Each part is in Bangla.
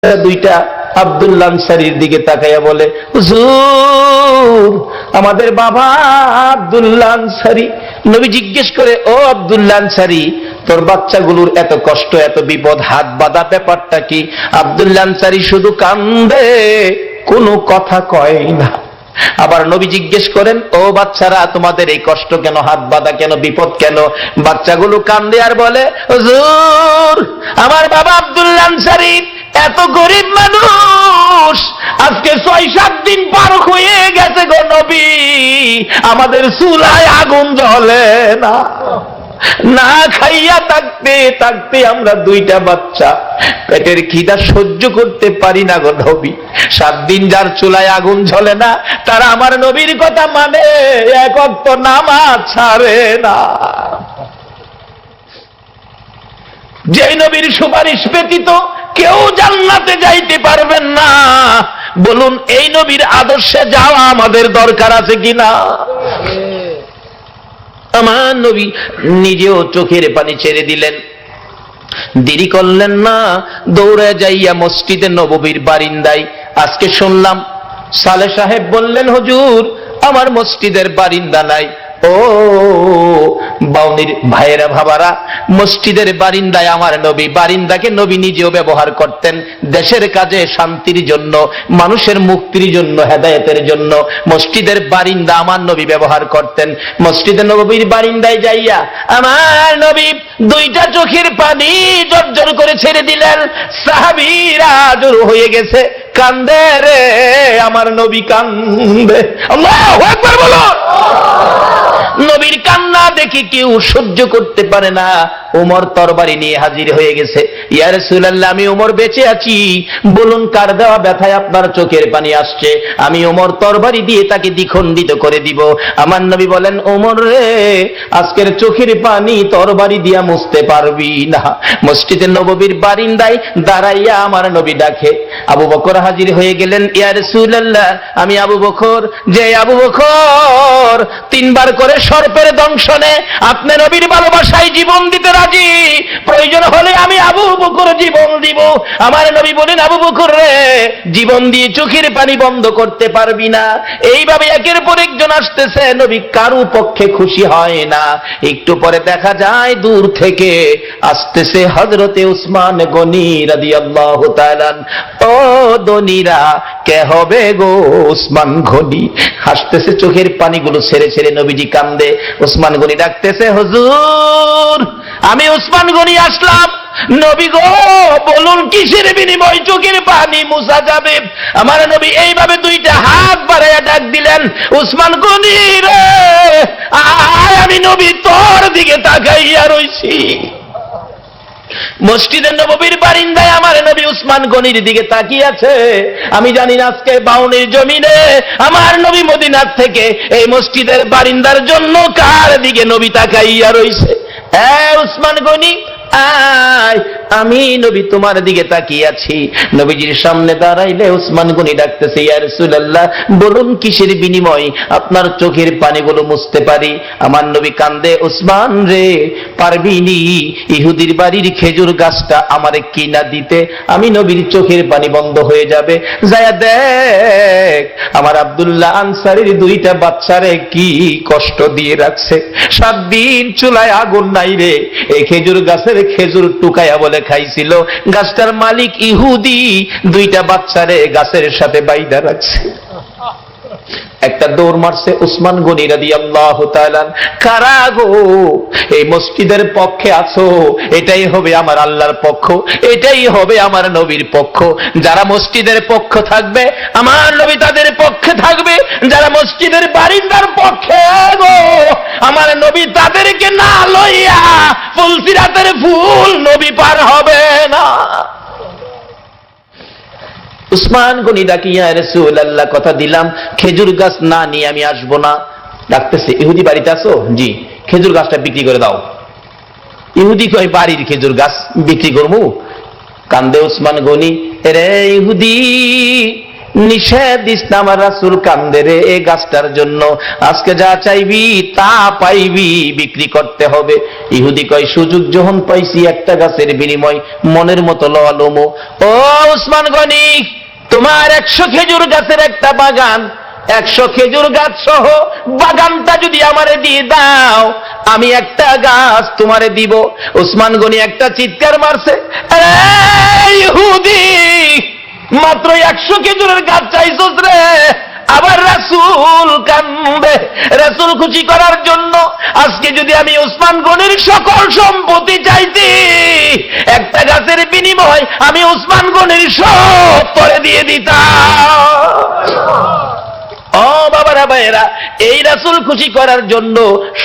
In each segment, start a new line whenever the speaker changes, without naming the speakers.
দুইটা আব্দুল্লাহ আনসারীর দিকে তাকাইয়া বলে, হুজুর আমাদের বাবা আব্দুল্লাহ আনসারী। নবী জিজ্ঞেস করে, ও আব্দুল্লাহ আনসারী, তোর বাচ্চাগুলোর এত কষ্ট, এত বিপদ, হাত বাঁধা ব্যাপারটা কি? আব্দুল্লাহ আনসারী শুধু কান্দে, কোনো কথা কয় না। আবার নবী জিজ্ঞেস করেন, ও বাচ্চারা, তোমাদের এই কষ্ট কেন, হাত বাঁধা কেন, বিপদ কেন? বাচ্চাগুলো কান্দে আর বলে, হুজুর আমার বাবা আব্দুল্লাহ আনসারী এত গরিব মানুষ, আজকে 6-7 দিন পার হয়ে গেছে গো নবী, আমাদের চুলায় আগুন জ্বলে না, না খাইয়া থাকতে থাকতে আমরা দুইটা বাচ্চা পেটের খিদা সহ্য করতে পারি না গো নবী। 7 দিন যার চুলায় আগুন জ্বলে না, তারা আমার নবীর কথা মানে, এক ওয়াক্ত নামাজ ছাড়ে না। যে নবীর সুপারিশ ব্যতীত কেউ জান্নাতে যাইতে পারবেন না, বলুন এই নবীর আদর্শে যাওয়া আমাদের দরকার আছে কিনা? আমার নবী নিজেও চোখের পানি ছেড়ে দিলেন, দেরি করলেন না, দৌড়ে যাইয়া মসজিদে নববীর বারিন্দায়। আজকে শুনলাম সালেহ সাহেব বললেন, হুজুর আমার মসজিদের বারিন্দা নাই। ও বাউনির ভাইয়েরা, ভাবারা, মসজিদের বারিন্দায় আমার নবী, বারিন্দাকে নবী নিজেও ব্যবহার করতেন দেশের কাজে, শান্তির জন্য, মানুষের মুক্তির জন্য, হেদায়েতের জন্য। মসজিদের বারিন্দা আমার নবী ব্যবহার করতেন। মসজিদে নববীর বারিন্দায় যাইয়া আমার নবী দুইটা চোখের পানি জর্জর করে ছেড়ে দিলেন। সাহাবীরা জড়ো হয়ে গেছে, কান্দে রে আমার নবী কান্দে। আল্লাহু আকবার বলো। নবীর কান্না দেখে কেউ সহ্য করতে পারে না। ওমর তরবারি নিয়ে হাজির হয়ে গেছে। ইয়া রাসূলুল্লাহ, আমি ওমর বেঁচে আছি, বলুন কার দেওয়া ব্যথায় আপনার চোখের পানি আসছে, আমি ওমর তরবারি দিয়ে তাকে দ্বিখণ্ডিত করে দিব। আমার নবী বলেন, ওমর রে, আজকের চোখের পানি তরবারি দিয়া মুছতে পারবি না। মসজিদে নববীর বারিন্দায় দাঁড়াইয়া আমার নবী ডাকে। আবু বকর হাজির হয়ে গেলেন। ইয়া রাসূলুল্লাহ, আমি আবু বকর, যে আবু বকর 3 বার করে সর্পের দংশনে আপনি নবীর ভালোবাসায় জীবন দিতে রাজি, প্রয়োজন হলে আমি আবু বকর জীবন দিব। আমার নবী বলেন, আবু বকর রে, জীবন দিয়ে চোখের পানি বন্ধ করতে পারবি না। এইভাবে একের পর একজন আসতেছে, নবী কারো পক্ষে খুশি হয় না। একটু পরে দেখা যায় দূর থেকে আসতেছে হযরতে উসমান গনি রাদিয়াল্লাহু তাআলা। ও দনিরা, কে হবে গো উসমান গনি? হাসতেছে, চোখের পানিগুলো ছেড়ে ছেড়ে নবীজি কান্দে। উসমান গনি ডাকতেছে, হুজুর আমি উসমান গনি আসলাম। নবী গো, বলুন কিসের বিনিময় চোখের পানি মুছা যাবে? আমার নবী এইভাবে দুইটা হাত বাড়াইয়া ডাক দিলেন, উসমান গনি রে, আয়, আমি নবী তোর দিকে তাকাইয়া রইছি। মসজিদে নববীর বারিন্দায় আমার নবী উসমান গনির দিকে তাকিয়ে আছে। আমি জানি না আজকে বাউনির জমিনে আমার নবী মদিনার থেকে এই মসজিদের বারিন্দার জন্য কার দিকে নবী তাকাইয়া রইছে। হ্যাঁ উসমান গনি, আয়, আমি নবী তোমার দিকে তাকিয়ে আছি। নবীজির সামনে দাঁড়াইলে উসমান গনি ডাকতেছে, ইয়া রাসূলুল্লাহ, বলুন কিসের বিনিময় আপনার চোখের পানিগুলো মুছতে পারি? আমার নবী কান্দে, উসমান রে, পারবি নি ইহুদির বাড়ির খেজুর গাছটা আমারে কিনা দিতে? আমি নবীর চোখের পানি বন্ধ হয়ে যাবে। যায়া দেখ আমার আব্দুল্লাহ আনসারীর 2টা বাচ্চারে কি কষ্ট দিয়ে রাখছে। 7 দিন চুলায় আগুন নাই রে, এই খেজুর গাছের খেজুর টুকাইয়া বলে খাইছিল। গাছটার মালিক ইহুদি, 2টা বাচ্চারে গাছের সাথে বাইধা রাখছে। একটা দৌড় মারছে উসমান গনি রাদিয়াল্লাহু তাআলা। কারা গো এই মসজিদের পক্ষে আছো? এটাই হবে আমার আল্লাহর পক্ষ, এটাই হবে আমার নবীর পক্ষ। যারা মসজিদের পক্ষ থাকবে আমার নবী তাদের পক্ষে থাকবে, যারা মসজিদের বারিন্দার পক্ষে গো আমার নবী তাদেরকে না লইয়া ফুলসিরাতের ফুল নবী পার হবে না। উসমান গনি ডাকি, ইয়া রাসূলুল্লাহ, কথা দিলাম খেজুর গাছ না নিয়ে আমি আসবো না। ডাকতেছে, ইহুদি বাড়িতে আছো? জি। খেজুর গাছটা বিক্রি করে দাও। ইহুদি কই, বাড়ির খেজুর গাছ বিক্রি করবো? কান্দে উসমান গনি, রে ইহুদি, নিষেধ দিস না আমার রাসূল কান্দে রে এই গাছটার জন্য, আজকে যা চাইবি তা পাইবি, বিক্রি করতে হবে। ইহুদি কয় সুযোগ যখন পাইছি একটা গাছের বিনিময় মনের মতো লওয়া লমো। ও উসমান গনি, তোমার 100 খেজুর গাছের একটা বাগান, 100 খেজুর গাছ সহ বাগানটা যদি আমারে দিয়ে দাও, আমি একটা গাছ তোমারে দিব। উসমান গনি একটা চিৎকার মারছে, এই ইহুদি, মাত্র 100 খেজুরের গাছ চাইছস রে, আবার রাসূল কান্দে। রাসূল খুশি করার জন্য আজকে যদি আমি উসমান গনির সকল সম্পত্তি চাইছি, একটা গাছের বিনিময় আমি উসমান গনির সব করে দিয়ে দিতাম। ও বাবারা ভাইয়েরা, এই রাসূল খুশি করার জন্য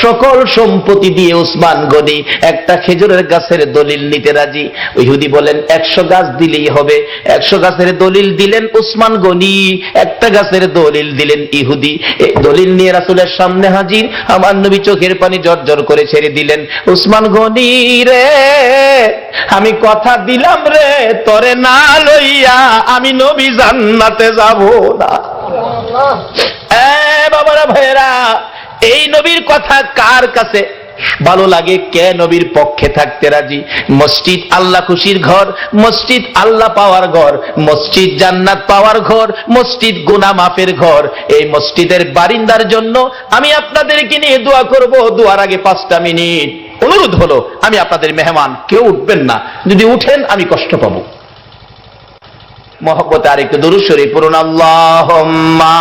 সকল সম্পত্তি দিয়ে উসমান গনি একটা খেজুরের গাছের দলিল নিতে রাজি। ইহুদি বলেন 100 গাছ দিলেই হবে। 100 গাছের দলিল দিলেন উসমান গনি, একটা গাছের দলিল দিলেন ইহুদি। এই দলিল নিয়ে রাসূলের সামনে হাজির। আমার নবী চোখের পানি জর্জর করে ছেড়ে দিলেন, উসমান গনি রে, আমি কথা দিলাম রে, তরে না লইয়া আমি নবী জান্নাতে যাব না। বাবারা ভাইয়েরা, এই নবীর কথা কার কাছে ভালো লাগে? কে নবীর পক্ষে থাকতে রাজি? মসজিদ আল্লাহ খুশির ঘর, মসজিদ আল্লাহ পাওয়ার ঘর, মসজিদ জান্নাত পাওয়ার ঘর, মসজিদ গুনাহ মাফের ঘর। এই মসজিদের বারিন্দার জন্য আমি আপনাদেরকে নিয়ে দোয়া করব। দোয়ার আগে 5টা মিনিট অনুরোধ হলো, আমি আপনাদের মেহমান, কেউ উঠবেন না, যদি উঠেন আমি কষ্ট পাবো। মোহব্বতে আর একটু দুরূদ শরীফ পড়ুন। আল্লাহুম্মা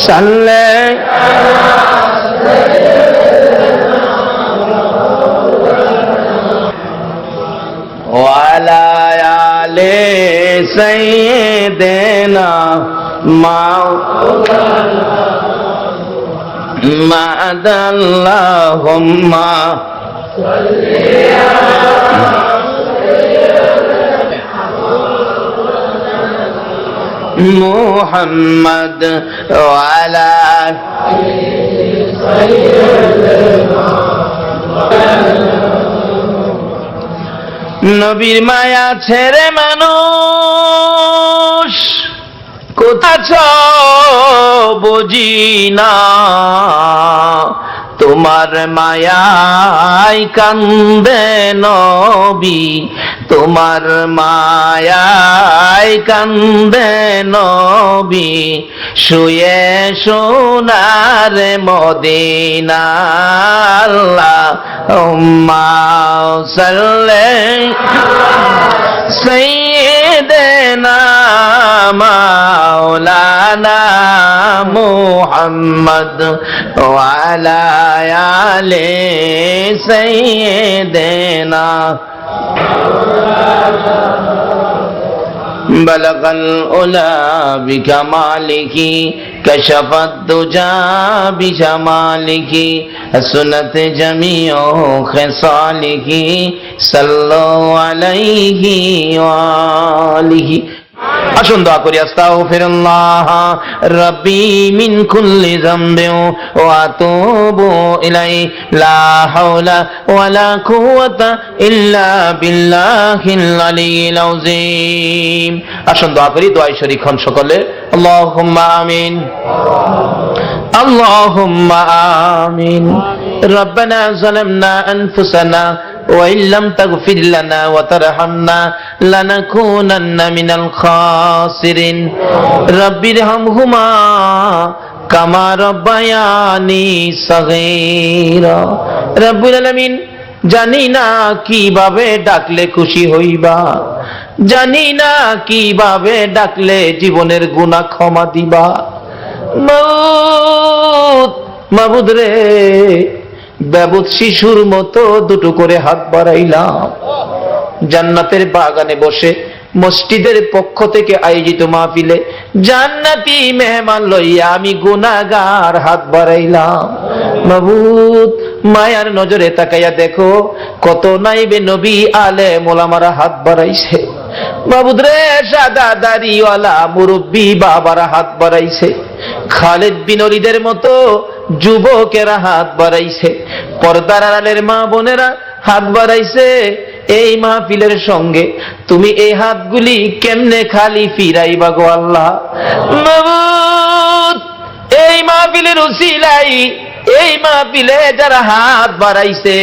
সাল্লি ওয়ালা আলি সাইয়্যিদিনা মা'আদাল্লাহুম্মা মুহাম্মদ ওয়ালা নবীর মায়া ছেড়ে মানুষ কোথায় বুঝি না, তোমার মায়ায় কান্দে নবী, তোমার মায়ায় কান্দে নবী, শুয়ে সোনার মদিনা। আল্লাহুম্মা সাল্লি সাইয়্যিদিনা মাওলানা মুহাম্মদ ওয়ালা আলি সাইয়্যিদিনা। বলগল উলা বিকামালিহি কশফত দুজা বিজামালিহি সুনত জামিউ খিসালিহি সাল্লু আলাইহি ওয়া আলিহি। আসুন দোয়া করি। আস্তাগফিরুল্লাহ রাব্বি মিন কুল্লি যামবিন ওয়া আতুবু ইলাইহি লা হাওলা ওয়ালা কুওয়াতা ইল্লা বিল্লাহিল আলিয়্যিল আযীম। আসুন দোয়া করি, দোয়ায় শরীক হন সকলে। আল্লাহুম্মা আমিন, আল্লাহুম্মা আমিন। রব্বানা যালামনা আনফুসানা وإن لم تغفر لنا وترحمنا لنكونن من الخاسرين رب ارحمهما كما ربياني صغيرا رب العالمين জানি না কিভাবে ডাকলে খুশি হইবা, জানি না কিভাবে ডাকলে জীবনের গুনাহ ক্ষমা দিবা। মাবুদ রে, বেবুদ শিশুর মতো দুটো করে হাত বাড়াইলাম। জান্নাতের বাগানে বসে মসজিদের পক্ষ থেকে আয়োজিত মাহফিলে জান্নাতি মেহমান লইয়া আমি গুনাহগার হাত বাড়াইলাম। মাবুদ, মায়ার নজরে তাকাইয়া দেখো কত নাইবে নবী আলেম ওলামারা হাত বাড়াইছে। মাবুদ রে, সাদা দাড়িওয়ালা মুরব্বী বাবারা হাত বাড়াইছে, খালিদ বিন ওলীদের মতো যুবকেরা হাত বাড়াইছে, পর্দার আড়ালের মা বোনেরা হাত বাড়াইছে, এই মাহফিলের সঙ্গে তুমি এই হাতগুলি কেমনে খালি ফিরাইবা গো আল্লাহ। মাবুদ, এই মাহফিলের উসিলাই, এই মাহফিলে যারা হাত বাড়াইছে,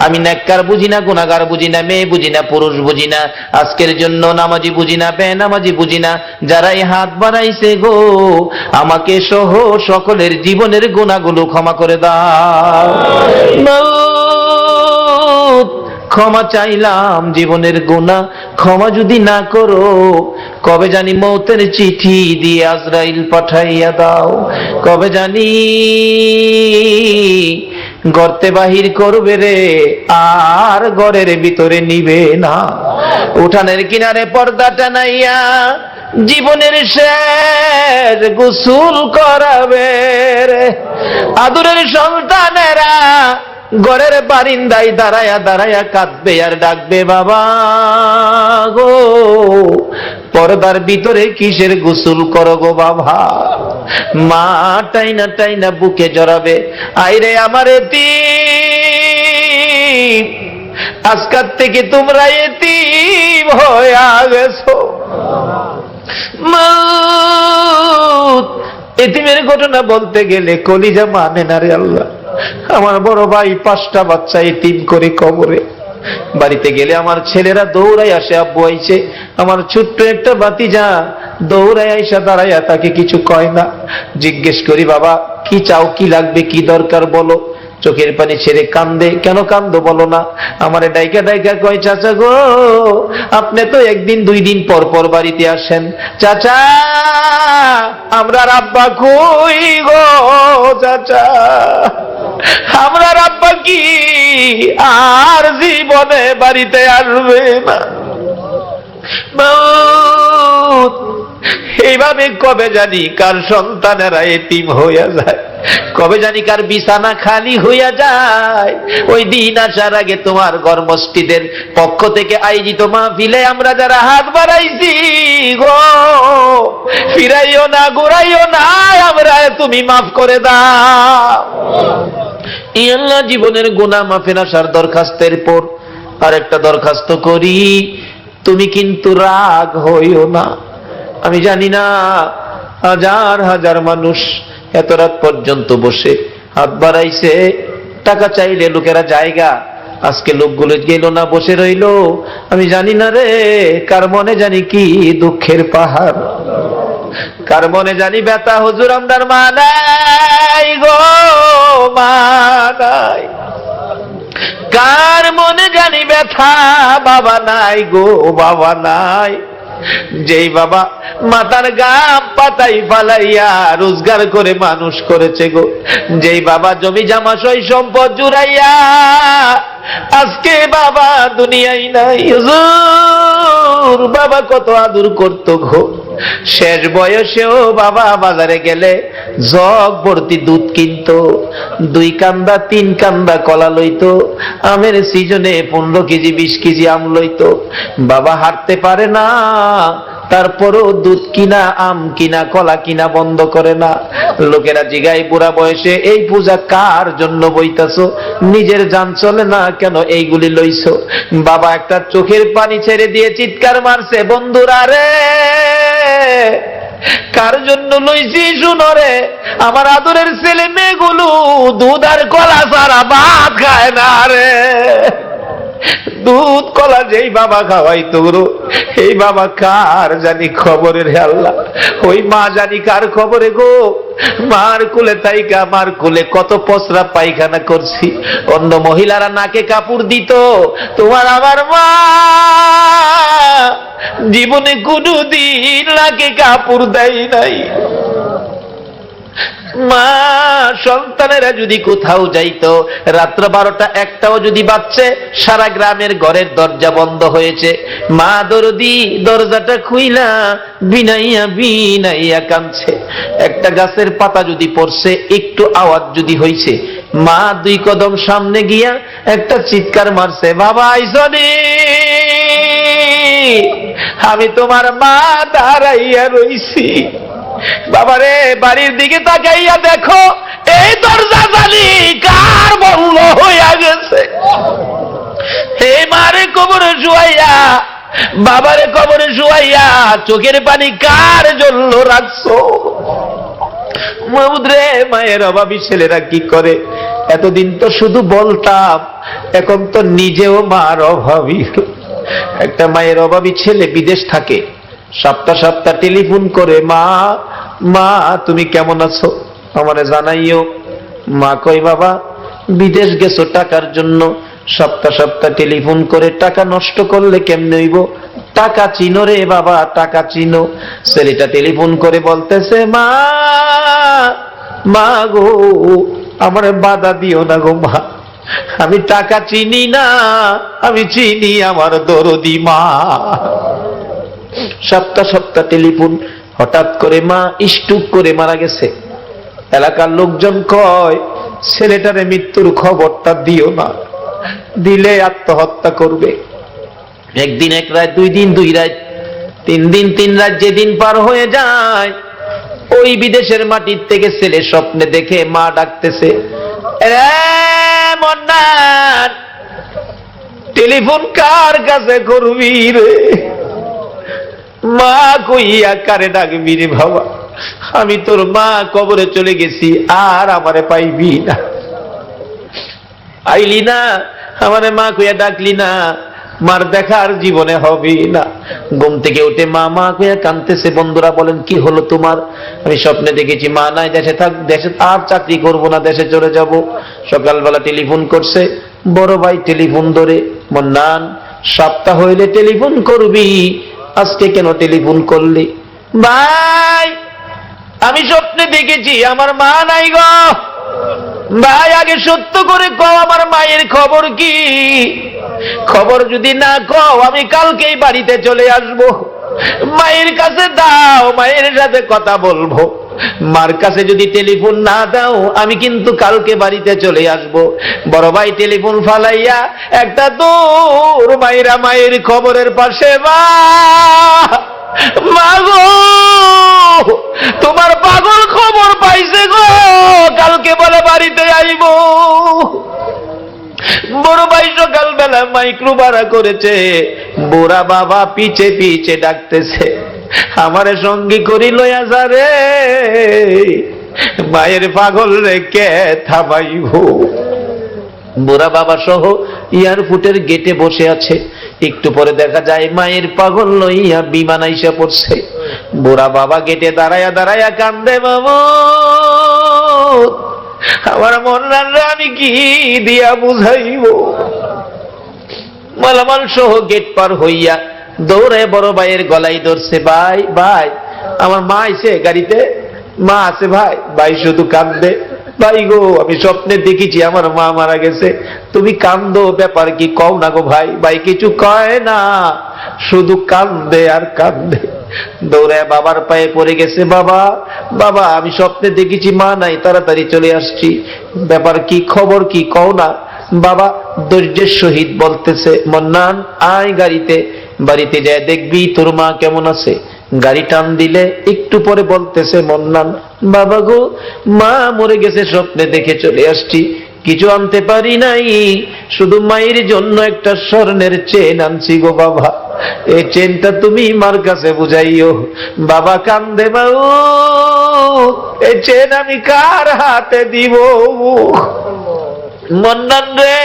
আমি নেককার বুঝি না, গুনাহগার বুঝি না, মেয়ে বুঝি না, পুরুষ বুঝি না, আজকের জন্য নামাজি বুঝি না, বেনামাজি বুঝি না, যারা এই হাত বাড়াইছে গো, আমাকে সহ সকলের জীবনের গুনাহগুলো ক্ষমা করে দাও। মাওত, ক্ষমা চাইলাম জীবনের গুনাহ ক্ষমা যদি না করো, কবে জানি মৌতের চিঠি দিয়ে আজরাইল পাঠাইয়া দাও, কবে জানি গর্তে বাহির করবে রে, আর ঘরের ভিতরে নিবে না, উঠানের কিনারে পর্দা টানাইয়া জীবনের শেষ গোসল করাবে রে। আদরের সন্তানেরা ঘরের বারিন্দায় দাঁড়ায়া দাঁড়ায়া কাঁদবে আর ডাকবে, বাবা গো, পর্দার ভিতরে কিসের গোসল করো গো বাবা। মা টাইনা টাইনা বুকে জড়াবে, আইরে আমার এতিম, আজকাল থেকে তোমরা এতিম হয়ে গেছো। মাউত, এতিমের ঘটনা বলতে গেলে কলিজা মানে না রে আল্লাহ। আমার বড় ভাই 5টা বাচ্চা এতিম করে কবরে, বাড়িতে গেলে আমার ছেলেরা দৌড়াই আসে, আব্বু আইছে। আমার ছোট্ট একটা ভাতিজা দৌড়াই আইসা দাঁড়াইয়া তাকে কিছু কয় না। জিজ্ঞেস করি, বাবা কি চাও, কি লাগবে, কি দরকার বলো। চোখের পানি ছেড়ে কান্দে, কেন কান্দো বলো না। আমারে ডাইকা ডাইকা কয়, চাচা গো, আপনি তো 1 দিন 2 দিন পর পর বাড়িতে আসেন, চাচা আমরা আব্বা কই গো, চাচা আমরা আব্বা কি আর জীবনে বাড়িতে আসবে না। এইভাবে কবে জানি কার সন্তানেরা এতিম হইয়া যায়, কবে জানি কার বিছানা খালি হইয়া যায়। ওই দিন আসার আগে তোমার ঘর মসজিদের পক্ষ থেকে আয়োজিত মাহফিলে আমরা যারা হাত বাড়াইছি গো, ফিরাইও না, ঘুরাইও না, আমরা তুমি মাফ করে দাও। এই আল্লাহ, জীবনের গুনাহ মাফের আসার দরখাস্তের পর আরেকটা দরখাস্ত করি, তুমি কিন্তু রাগ হইও না। আমি জানি না হাজার হাজার মানুষ এত রাত পর্যন্ত বসে হাত বাড়াইছে, টাকা চাইলে লোকেরা জায়গা, আজকে লোকগুলো গেল না, বসে রইল। আমি জানি না রে কার মনে জানি কি দুঃখের পাহাড়, কার মনে জানি ব্যথা, হুজুর আমরার মা নাই গো, মা নাই। কার মনে জানি ব্যথা, বাবা নাই গো, বাবা নাই। যেই বাবা মাথার গাম পাতাই ফালাইয়া রোজগার করে মানুষ করেছে গো, যেই বাবা জমি জামা সই সম্পদ জুড়াইয়া আজকে বাবা দুনিয়ায় নাই। হুজুর বাবা কত আদর করতো গো, শেষ বয়সেও বাবা বাজারে গেলে জগ ভর্তি দুধ কিনতো, 2 কান্দা 3 কান্দা কলা লইতো, আমের সিজনে 15 কেজি 20 কেজি আম লইতো। বাবা হাঁটতে পারে না, তারপরও দুধ কিনা, আম কিনা, কলা কিনা বন্ধ করে না। লোকেরা জিগায় বুড়া বয়সে এই পূজা কার জন্য বইতাছো, নিজের জান চলে না কেন এইগুলি লইছো। বাবা একটা চোখের পানি ছেড়ে দিয়ে চিৎকার মারছে, বন্ধুরা রে কার জন্য লইছি শুনো রে, আমার আদরের ছেলে মেয়েগুলো দুধ আর কলা ছাড়া ভাত খায় না রে। দুধ কলা যেই বাবা খাওয়াইতো গো, এই বাবা কার জানি খবরের হে আল্লাহ, ওই মা জানি কার খবরে গো। মার কুলে তাইকা, মার কুলে কত পসরা পায়খানা করছি, অন্য মহিলারা নাকে কাপড় দিত, তোমার আমার মা জীবনে কোনদিন নাকে কাপড় দেয় নাই। মা সন্তানেরা যদি কোথাও যাইতো, রাত্র 12টা 1টাও যদি বাজছে, সারা গ্রামের ঘরের দরজা বন্ধ হয়েছে, মা দরদি দরজাটা খুইলা বিনাইয়া বিনাইয়া কাঁদছে। একটা গাছের পাতা যদি পড়ছে, একটু আওয়াজ যদি হইছে, মা 2 কদম সামনে গিয়া একটা চিৎকার মারছে, বাবা আইসনি, আমি তোমার মা দাঁড়াইয়া রইছি। বাবারে বাড়ির দিকে তাকাইয়া দেখো, এই দরজা জানি কার বন্ধ হইয়া গেছে। হে মারে কবরে শুয়াইয়া, বাবারে কবরে শুয়াইয়া চোখের পানি কার জন্য রাখছো? মাহমুদ রে, মায়ের অভাবী ছেলেরা কি করে? এতদিন তো শুধু বলতাম, এখন তো নিজেও মার অভাবী। একটা মায়ের অভাবী ছেলে বিদেশ থাকে, সপ্তাহ সপ্তাহ টেলিফোন করে, মা মা তুমি কেমন আছো, আমারে জানাইও। মা কই, বাবা বিদেশ গেছো টাকার জন্য, সপ্তাহ সপ্তাহ টেলিফোন করে টাকা নষ্ট করলে কেমনে হইব? টাকা চিনো রে বাবা, টাকা চিনো। ছেলেটা টেলিফোন করে বলতেছে, মা মা গো, আমার বাধা দিও না গো মা, আমি টাকা চিনি না, আমি চিনি আমার দরদি মা। সপ্তাহ সপ্তাহ টেলিফোন, হঠাৎ করে মা স্ট্রোক করে মারা গেছে। এলাকার লোকজন কয়, ছেলেটারে মৃত্যুর খবরটা দিও না, দিলে আত্মহত্যা করবে। একদিন এক রাত, 2 দিন 2 রাত, 3 দিন 3 রাত, যেদিন পার হয়ে যায়, ওই বিদেশের মাটির থেকে ছেলে স্বপ্নে দেখে মা ডাকতেছে, মন্নান, টেলিফোন কার কাছে করবি রে? মা কইয়া কারে ডাকবি রে বাবা, আমি তোর মা, কবরে চলে গেছি, আর আমারে পাইবি না। আইলি না, আমারে মা কইয়া ডাকলি না, মার দেখা আর জীবনে হবে না। ঘুম থেকে উঠে মা মা কইয়া কাঁদতেছে। বন্ধুরা বলেন, কি হলো তোমার? আমি স্বপ্নে দেখেছি মা নাই, দেশে থাক, দেশে আর চাকরি করব না, দেশে চলে যাব। সকালবেলা টেলিফোন করছে, বড় ভাই টেলিফোন ধরে, মন্নান সপ্তাহ হইলে টেলিফোন করবি, আজকে কেন টেলিফোন করলি? ভাই আমি স্বপ্নে দেখেছি আমার মা নাই গো। ভাই আগে সত্য করে কও, আমার মায়ের খবর কি? খবর যদি না কও, আমি কালকেই বাড়িতে চলে আসব। মায়ের কাছে দাও, মায়ের সাথে কথা বলবো। মার কাছে যদি টেলিফোন না দাও, আমি কিন্তু কালকে বাড়িতে চলে আসব। বড় ভাই টেলিফোন ফালাইয়া একটা দূর মায়েরা মায়ের খবরের পাশে, মা গো, তোমার পাগল খবর পাইছে গো, কালকে বলে বাড়িতে আইব। বড় ভাই সকালবেলা মাইক্রো ভাড়া করেছে, বুড়া বাবা পিছে পিছে ডাকতেছে, আমারে সঙ্গী করি লইয়া যা রে, মায়ের পাগল রে কে থামাইব। বুড়া বাবা সহ এয়ারপোর্টের গেটে বসে আছে। একটু পরে দেখা যায় মায়ের পাগল লইয়া বিমান আইসা পড়ছে। বুড়া বাবা গেটে দাঁড়ায়া দাঁড়ায়া কান্দে, বাবা আমার মন্নানরে আমি কি দিয়া বুঝাইব? মালামাল সহ গেট পার হইয়া দৌড়ে বড় ভাইয়ের গলায় ধরছে, ভাই ভাই আমার মা আইছে গাড়িতে, মা আছে ভাই। ভাই শুধু কান্দে, ভাই গো আমি স্বপ্নে দেখেছি আমার মা মারা গেছে, তুমি কান্দো, ব্যাপার কি কও না গো ভাই। ভাই কিছু কয় না, শুধু কান্দে আর কান্দে। দৌড়ে বাবার পায়ে পড়ে গেছে, বাবা বাবা আমি স্বপ্নে দেখেছি মা নাই, তাড়াতাড়ি চলে আসছি, ব্যাপার কি, খবর কি কও না। বাবা ধৈর্যের সহিত বলতেছে, মন্নান আয় গাড়িতে, বাড়িতে যায় দেখবি তোর মা কেমন আছে। গাড়ি টান দিলে একটু পরে বলতেছে, মন্নান বাবা গো, মা মরে গেছে, স্বপ্নে দেখে চলে আসছি, কিছু আনতে পারি নাই, শুধু মায়ের জন্য একটা স্বর্ণের চেন আনছি গো বাবা, এই চেনটা তুমি মার কাছে বুঝাইও। বাবা কান্দে, বাবু এই চেন আমি কার হাতে দিব? মন্নান রে,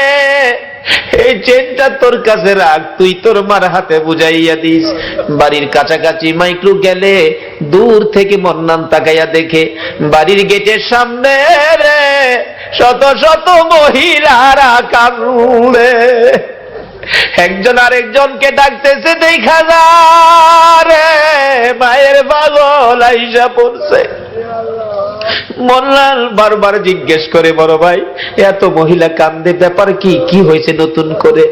এই চেনটা তোর কাছে রাখ, তুই তোর মার হাতে বুঝাইয়া দিস। বাড়ির কাছাকাছি মাইক্রো গেলে দূর থেকে মন্নান তাকাইয়া দেখে বাড়ির গেটের সামনে রে শত শত মহিলারা কান্দে, একজন আরেকজনকে ডাকতেছে, দেখা রে মায়ের পাগল আইসা পড়ছে। মোল্লাল বারবার জিজ্ঞেস করে, বড় ভাই এত মহিলা কান্দে, ব্যাপার কি, কি হয়েছে নতুন করে?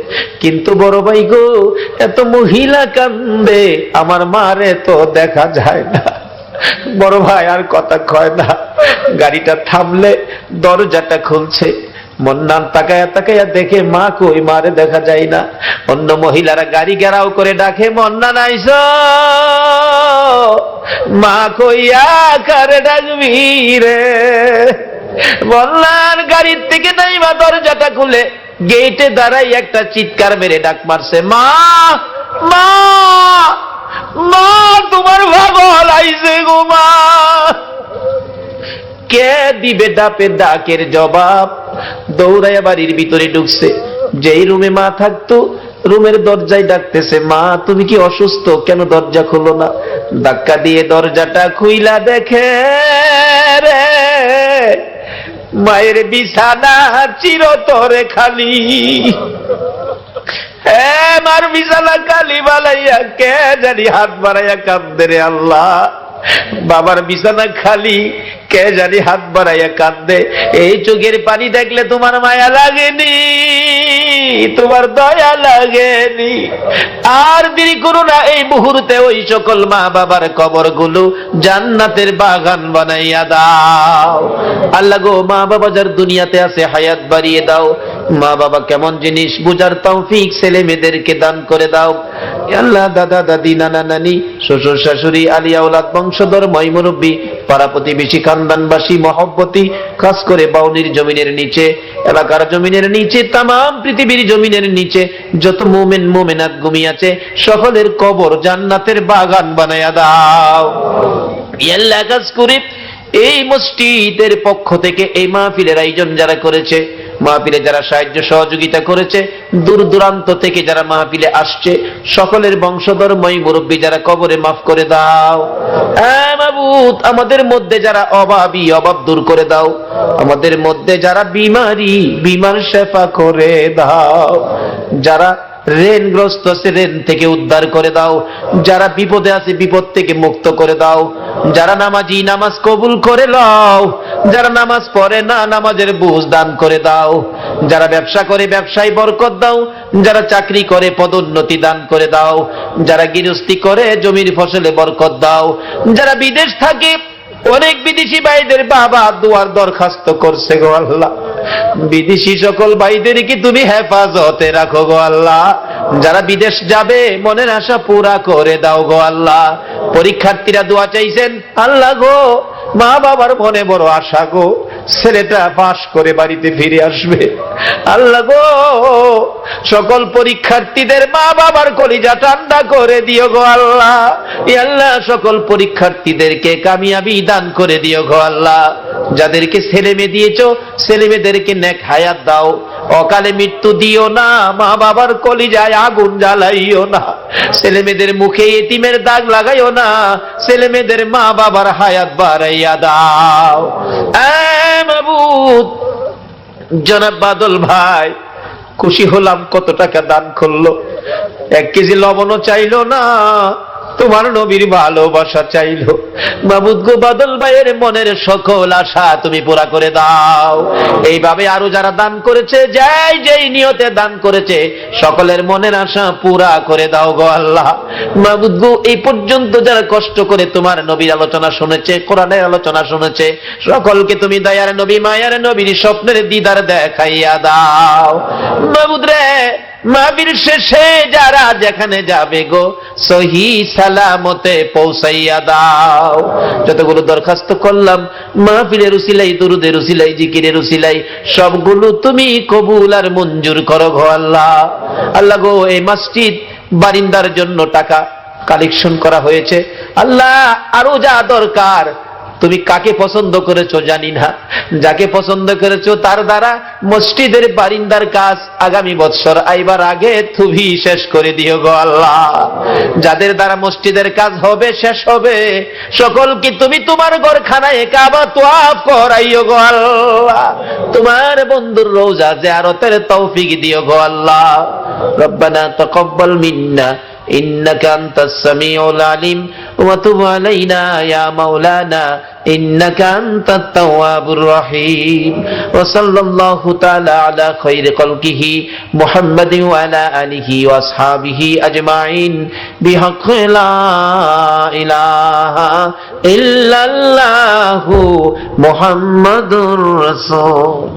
কিন্তু বড় ভাই গো, এত মহিলা কান্দে আমার মারে তো দেখা যায় না। বড় ভাই আর কথা কয় না, গাড়িটা থামলে দরজাটা খুলছে। মন্নান তাকায়া তাকায়া দেখে মা কই, মারে দেখা যায় না। অন্য মহিলারা গাড়ি ঘেরাও করে ডাকে, মন্নান আইস, মা কইয়া কারে ডাকবি রে? মন্নান গাড়ির থেকে নাইবা দরজাটা খুলে গেটে দাঁড়াই একটা চিৎকার মেরে ডাক মারছে, মা মা মা, তোমার পাগল আইছে গো মা। কে দিবে ডাকের জবাব? দৌড়াইয়া বাড়ির ভিতরে ঢুকছে। যেই রুমে মা থাকতো, রুমের দরজায় ডাকতেছে, মা তুমি কি অসুস্থ? কেন দরজা খুলো না? ধাক্কা দিয়ে দরজাটা খুইলা দেখে রে, মায়ের বিছানা চিরতরে খালি। হ্যাঁ, মার বিছানা খালি বালাইয়া কে জানি হাত বাড়াইয়া কান্দে রে আল্লাহ। বাবার বিছানা খালি, কে জানি হাত বাড়াইয়া কান্দে। এই চোখের পানি দেখলে তোমার মায়া লাগেনি? তোমার দয়া লাগেনি? আর দেরি করো না, এই মুহূর্তে ওই সকল মা বাবার কবরগুলো জান্নাতের বাগান বানাইয়া দাও। আল্লাহ গো, মা বাবা যার দুনিয়াতে আছে হায়াত বাড়িয়ে দাও। মা বাবা কেমন জিনিস বুঝার তৌফিক ছেলে মেয়েদেরকে দান করে দাও। আল্লাহ দাদা দাদি নানা নানি শ্বশুর শাশুড়ি আলিয়া ওলাদ বংশধর ময় মুরব্বী পাড়া প্রতিবেশী খানদানবাসী মহব্বতী, খাস করে বাউনির জমিনের নিচে, এলাকার জমিনের নিচে, তামাম পৃথিবীর জমিনের নিচে যত মুমিন মুমিনাত ঘুমিয়ে আছে সকলের কবর জান্নাতের বাগান বানায়া দাও। আল্লাহ কাজ করে এই মসজিদের পক্ষ থেকে এই মাহফিলের আয়োজন যারা করেছে, মাহফিলে যারা সাহায্য সহযোগিতা করেছে, দূর দূরান্ত থেকে যারা মাহফিলে আসছে, সকলের বংশধরময় মুরব্বী যারা কবরে মাফ করে দাও। মাবুদ, আমাদের মধ্যে যারা অভাবী, অভাব দূর করে দাও। আমাদের মধ্যে যারা বিমারি, বিমার শেফা করে দাও। যারা ঋণগ্রস্ত আছে, ঋণ থেকে উদ্ধার করে দাও। যারা বিপদে আছে, বিপদ থেকে মুক্ত করে দাও। যারা নামাজি, নামাজ কবুল করে লও। যারা নামাজ পড়ে না, নামাজের বুঝ দান করে দাও। যারা ব্যবসা করে, ব্যবসায় বরকত দাও। যারা চাকরি করে, পদোন্নতি দান করে দাও। যারা গৃহস্থী করে, জমির ফসলে বরকত দাও। যারা বিদেশ থাকে, অনেক বিদেশি ভাইদের বাবা দুয়ার দরখাস্ত করছে গো আল্লাহ, বিদেশি সকল ভাইদেরকে তুমি হেফাজতে রাখো গো আল্লাহ। যারা বিদেশ যাবে মনের আশা পুরা করে দাও গো আল্লাহ। পরীক্ষার্থীরা দোয়া চাইছেন, আল্লাহ গো, মা বাবার মনে বড় আশা গো, ছেলেটা পাশ করে বাড়িতে ফিরে আসবে। আল্লাহ গো, সকল পরীক্ষার্থীদের মা বাবার কলিজা ঠান্ডা করে দিও গো আল্লাহ। আল্লাহ, সকল পরীক্ষার্থীদেরকে কামিয়াবি দান করে দিও গো আল্লাহ। যাদেরকে ছেলে মেয়ে দিয়েছো, ছেলে মেয়েদেরকে নেক হায়াত দাও। অকালে মৃত্যু দিও না, মা বাবার কলিজায় আগুন জ্বালাইও না। ছেলে মেয়েদের মুখে এতিমের দাগ লাগাইও না। ছেলে মেয়েদের মা বাবার হায়াত বাড়াইয়া দাও। মাবুদ, জনাব বাদল ভাই খুশি হলাম, কত টাকা দান করলো। 1 কেজি লবণও চাইলো না, তোমার নবীর ভালোবাসা চাইলো। মাবুদ গো, বাদল ভাইয়ের মনের সকল আশা তুমি পুরা করে দাও। এইভাবে আরো যারা দান করেছে, যেই নিয়তে দান করেছে, সকলের মনের আশা পুরা করে দাও গো আল্লাহ। মাবুদ গো, এই পর্যন্ত যারা কষ্ট করে তোমার নবীর আলোচনা শুনেছে, কোরআনের আলোচনা শুনেছে, সকলকে তুমি দয়ার নবী, মায়ার নবীর স্বপ্নের দিদার দেখাইয়া দাও। মাবুদ রে, মাহফিল শেষে যারা যেখানে যাবে গো, সহি সালামতে পৌঁছাইয়া দাও। যতগুলো দরখাস্ত করলাম মাহফিলের উসিলাই, দুরুদের উসিলাই, জিকিরের উসিলাই, সবগুলো তুমি কবুল আর মঞ্জুর করো গো আল্লাহ। আল্লাহ গো, এই মসজিদ বারিন্দার জন্য টাকা কালেকশন করা হয়েছে। আল্লাহ, আরো যা দরকার, তুমি কাকে পছন্দ করেছো জানি না, যাকে পছন্দ করেছো তার দ্বারা মসজিদের বারিন্দার কাজ আগামী বছর আইবার আগে তুমি শেষ করে দিও গো আল্লাহ। যাদের দ্বারা মসজিদের কাজ হবে, শেষ হবে, সকলকে তুমি তোমার ঘরখানায় কাবা তোয়াফ করাইও গো আল্লাহ। তোমার বন্ধুর রওজা জিয়ারতের তৌফিক দিও গো আল্লাহ। রব্বানা তাকাব্বাল মিন্না إنك أنت السميع العليم وتب علينا يا مولانا إنك أنت التواب الرحيم وصلى الله تعالى على خير خلقه محمد وعلى آله وأصحابه أجمعين بحق لا إله إلا الله محمد رسول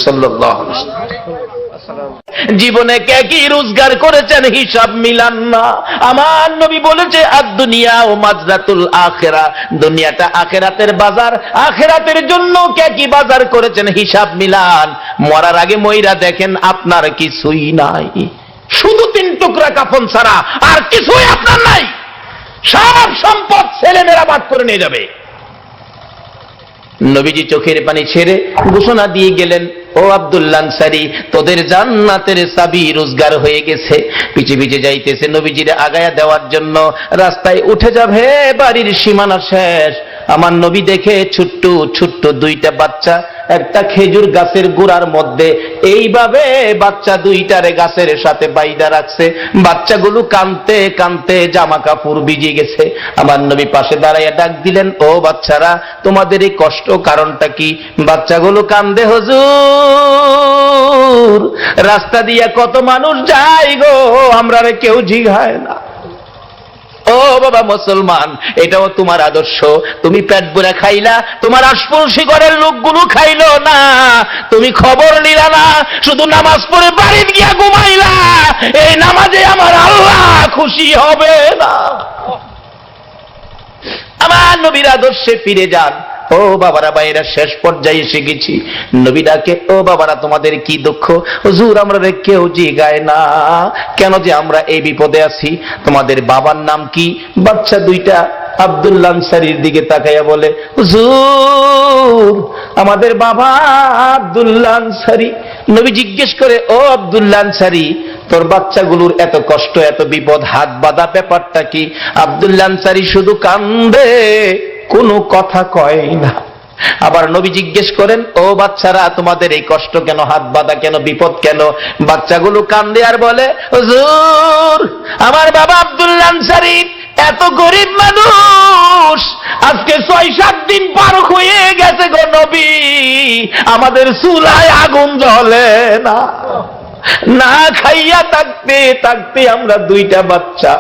صلى الله عليه وسلم. জীবনে কে কি রোজগার করেছেন হিসাব মিলান না। আমার নবী বলেছে আদ-দুনিয়া ও মাজরাতুল আখিরা, দুনিয়াটা আখিরাতের বাজার, আখিরাতের জন্য কে কি বাজার করেছেন হিসাব মিলান। মরার আগে মইরা দেখেন আপনার কিছুই নাই, শুধু 3 টুকরা কাফন ছাড়া আর কিছুই আপনার নাই। সব সম্পদ ছেলেমেয়েরা বাদ করে নিয়ে যাবে। নবীজি চোখের পানি ছেড়ে ঘোষণা দিয়ে গেলেন, ও আব্দুল্লাহ আনসারী, তোদের জান্নাতের চাবি রোজগার হয়ে গেছে। পিছে পিছে যাইতেছে নবীজির আগায়া দেওয়ার জন্য। রাস্তায় উঠে যাবে, বাড়ির সীমানা শেষ। আমার নবী দেখে ছোট্ট ছোট্ট 2টা বাচ্চা একটা খেজুর গাছের গোড়ার মধ্যে এইভাবে বাচ্চা 2টারে গাছের সাথে বাইদা রাখছে। বাচ্চাগুলো কাঁদতে কাঁদতে জামা কাপড় ভিজে গেছে। আমার নবী পাশে দাঁড়াইয়া ডাক দিলেন, ও বাচ্চারা, তোমাদের এই কষ্ট কারণটা কি? বাচ্চাগুলো কান্দে, হুজুর রাস্তা দিয়া কত মানুষ যায় গো, আমরা কেউ জিগায় না। ও বাবা মুসলমান, এটাও তোমার আদর্শ? তুমি পেট ভরে খাইলা, তোমার আশপাশি ঘরের লোকগুলো খাইলো না, তুমি খবর নিলা না, শুধু নামাজ পড়ে বাড়ি গিয়া ঘুমাইলা। এই নামাজে আমার আল্লাহ খুশি হবে না। আমার নবীর আদর্শে ফিরে যান। ও বাবারা, ভাইরা, শেষ পর্যায়ে এসে গেছি। নবী ডাকে, ও বাবারা, তোমাদের কি দুঃখ? হুজুর আমরা কেউ জিগায় না কেন যে আমরা এই বিপদে আছি। তোমাদের বাবার নাম কি? বাচ্চা 2টা আব্দুল্লাহ আনসারীর দিকে তাকাইয়া বলে, হুজুর আমাদের বাবা আব্দুল্লাহ আনসারী। নবী জিজ্ঞেস করে, ও আব্দুল্লাহ আনসারী, তোর বাচ্চাগুলোর এত কষ্ট, এত বিপদ, হাত বাঁধা ব্যাপারটা কি? আব্দুল্লাহ আনসারী শুধু কান্দে, কোনো কথা কয় না। আবার নবী জিজ্ঞেস করেন, ও বাচ্চারা, তোমাদের এই কষ্ট কেন, হাত বাঁধা কেন, বিপদ কেন? বাচ্চাগুলো কান্দে আর বলে, হুজুর আমার বাবা আব্দুল্লাহ আনসারী এত গরিব মানুষ, আজকে 6-7 দিন পার হয়ে গেছে গো নবী, আমাদের চুলায় আগুন জ্বলে না, না খাইয়া থাকতে থাকতে আমরা 2টা বাচ্চা